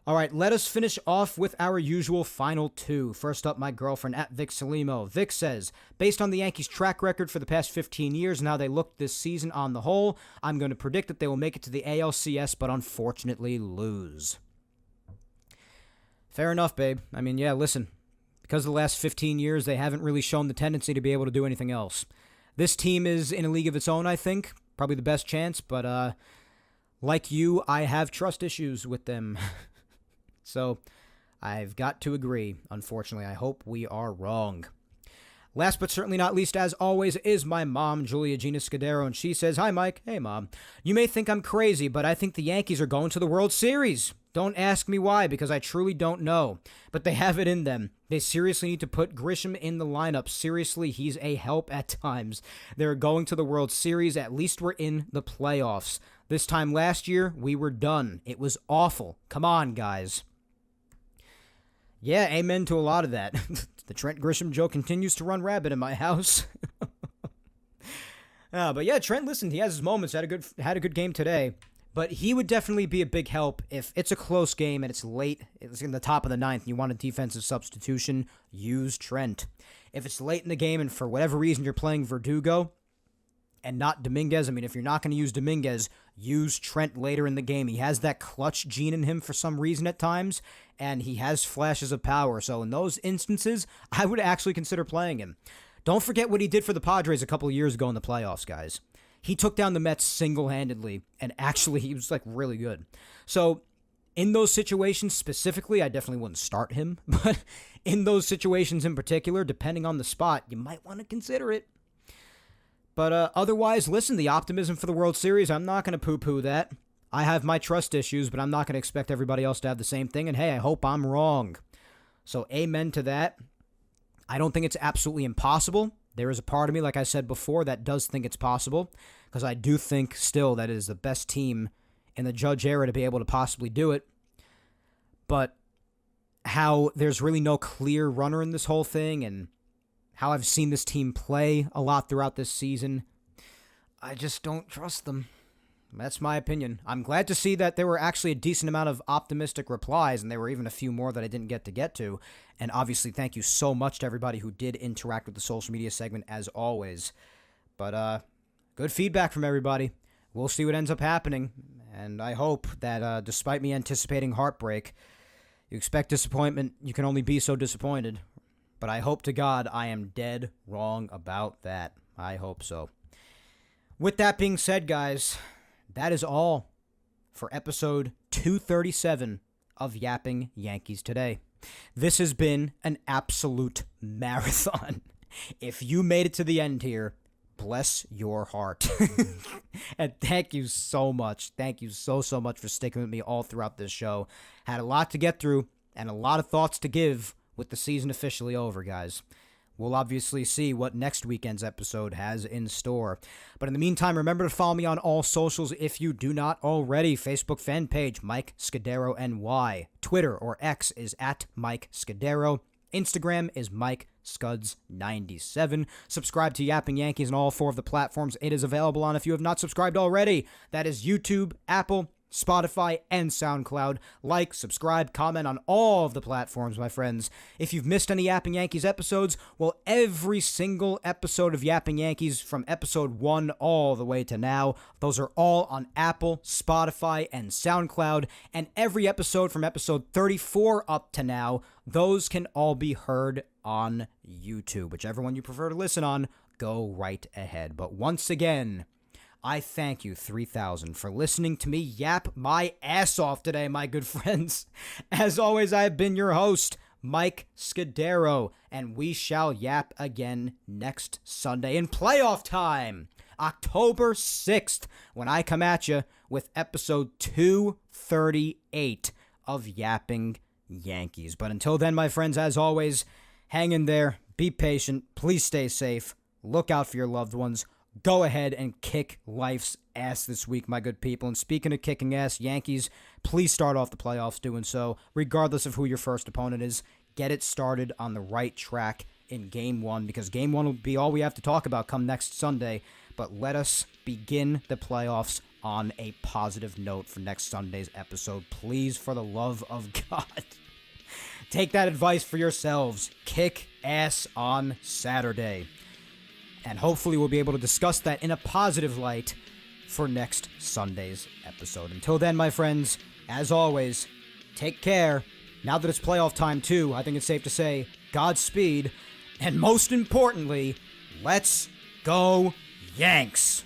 All right, let us finish off with our usual final 2. First up, my girlfriend at Vic Salimo. Vic says, based on the Yankees' track record for the past 15 years and how they looked this season on the whole, I'm going to predict that they will make it to the ALCS, but unfortunately lose. Fair enough, babe. I mean, yeah, listen. Because of the last 15 years, they haven't really shown the tendency to be able to do anything else. This team is in a league of its own, I think. Probably the best chance, but like you, I have trust issues with them. So, I've got to agree. Unfortunately, I hope we are wrong. Last but certainly not least, as always, is my mom, Julia Gina Scudero, and she says, "Hi, Mike." "Hey, Mom. You may think I'm crazy, but I think the Yankees are going to the World Series. Don't ask me why, because I truly don't know. But they have it in them. They seriously need to put Grisham in the lineup. Seriously, he's a help at times. They're going to the World Series. At least we're in the playoffs. This time last year, we were done. It was awful. Come on, guys." Yeah, amen to a lot of that. The Trent Grisham joke continues to run rampant in my house. But yeah, Trent, listen, he has his moments. Had a good game today. But he would definitely be a big help if it's a close game and it's late. It's in the top of the ninth and you want a defensive substitution, use Trent. If it's late in the game and for whatever reason you're playing Verdugo and not Dominguez, I mean, if you're not going to use Dominguez, use Trent later in the game. He has that clutch gene in him for some reason at times, and he has flashes of power. So in those instances, I would actually consider playing him. Don't forget what he did for the Padres a couple of years ago in the playoffs, guys. He took down the Mets single-handedly, and actually he was, really good. So in those situations specifically, I definitely wouldn't start him, but in those situations in particular, depending on the spot, you might want to consider it. But otherwise, listen, the optimism for the World Series, I'm not going to poo-poo that. I have my trust issues, but I'm not going to expect everybody else to have the same thing, and hey, I hope I'm wrong. So amen to that. I don't think it's absolutely impossible. There is a part of me, like I said before, that does think it's possible, because I do think still that it is the best team in the Judge era to be able to possibly do it. But how there's really no clear runner in this whole thing, and how I've seen this team play a lot throughout this season, I just don't trust them. That's my opinion. I'm glad to see that there were actually a decent amount of optimistic replies, and there were even a few more that I didn't get to. And obviously, thank you so much to everybody who did interact with the social media segment, as always. But good feedback from everybody. We'll see what ends up happening. And I hope that despite me anticipating heartbreak, you expect disappointment, you can only be so disappointed. But I hope to God I am dead wrong about that. I hope so. With that being said, guys, that is all for episode 237 of Yapping Yankees today. This has been an absolute marathon. If you made it to the end here, bless your heart. And thank you so much. Thank you so much for sticking with me all throughout this show. Had a lot to get through and a lot of thoughts to give with the season officially over, guys. We'll obviously see what next weekend's episode has in store. But in the meantime, remember to follow me on all socials if you do not already. Facebook fan page, Mike Scudero NY. Twitter or X is at Mike Scudero. Instagram is Mike Scuds97. Subscribe to Yapping Yankees on all 4 of the platforms it is available on if you have not subscribed already. That is YouTube, Apple, Spotify, and SoundCloud. Like, subscribe, comment on all of the platforms, my friends. If you've missed any Yapping Yankees episodes, well, every single episode of Yapping Yankees from episode 1 all the way to now, those are all on Apple, Spotify, and SoundCloud. And every episode from episode 34 up to now, those can all be heard on YouTube. Whichever one you prefer to listen on, go right ahead. But once again, I thank you, 3,000, for listening to me yap my ass off today, my good friends. As always, I have been your host, Mike Scudero, and we shall yap again next Sunday in playoff time, October 6th, when I come at you with episode 238 of Yapping Yankees. But until then, my friends, as always, hang in there, be patient, please stay safe, look out for your loved ones. Go ahead and kick life's ass this week, my good people. And speaking of kicking ass, Yankees, please start off the playoffs doing so, regardless of who your first opponent is. Get it started on the right track in Game 1, because Game 1 will be all we have to talk about come next Sunday. But let us begin the playoffs on a positive note for next Sunday's episode. Please, for the love of God, take that advice for yourselves. Kick ass on Saturday. And hopefully we'll be able to discuss that in a positive light for next Sunday's episode. Until then, my friends, as always, take care Now that it's playoff time, too, I think it's safe to say Godspeed. And most importantly, let's go Yanks.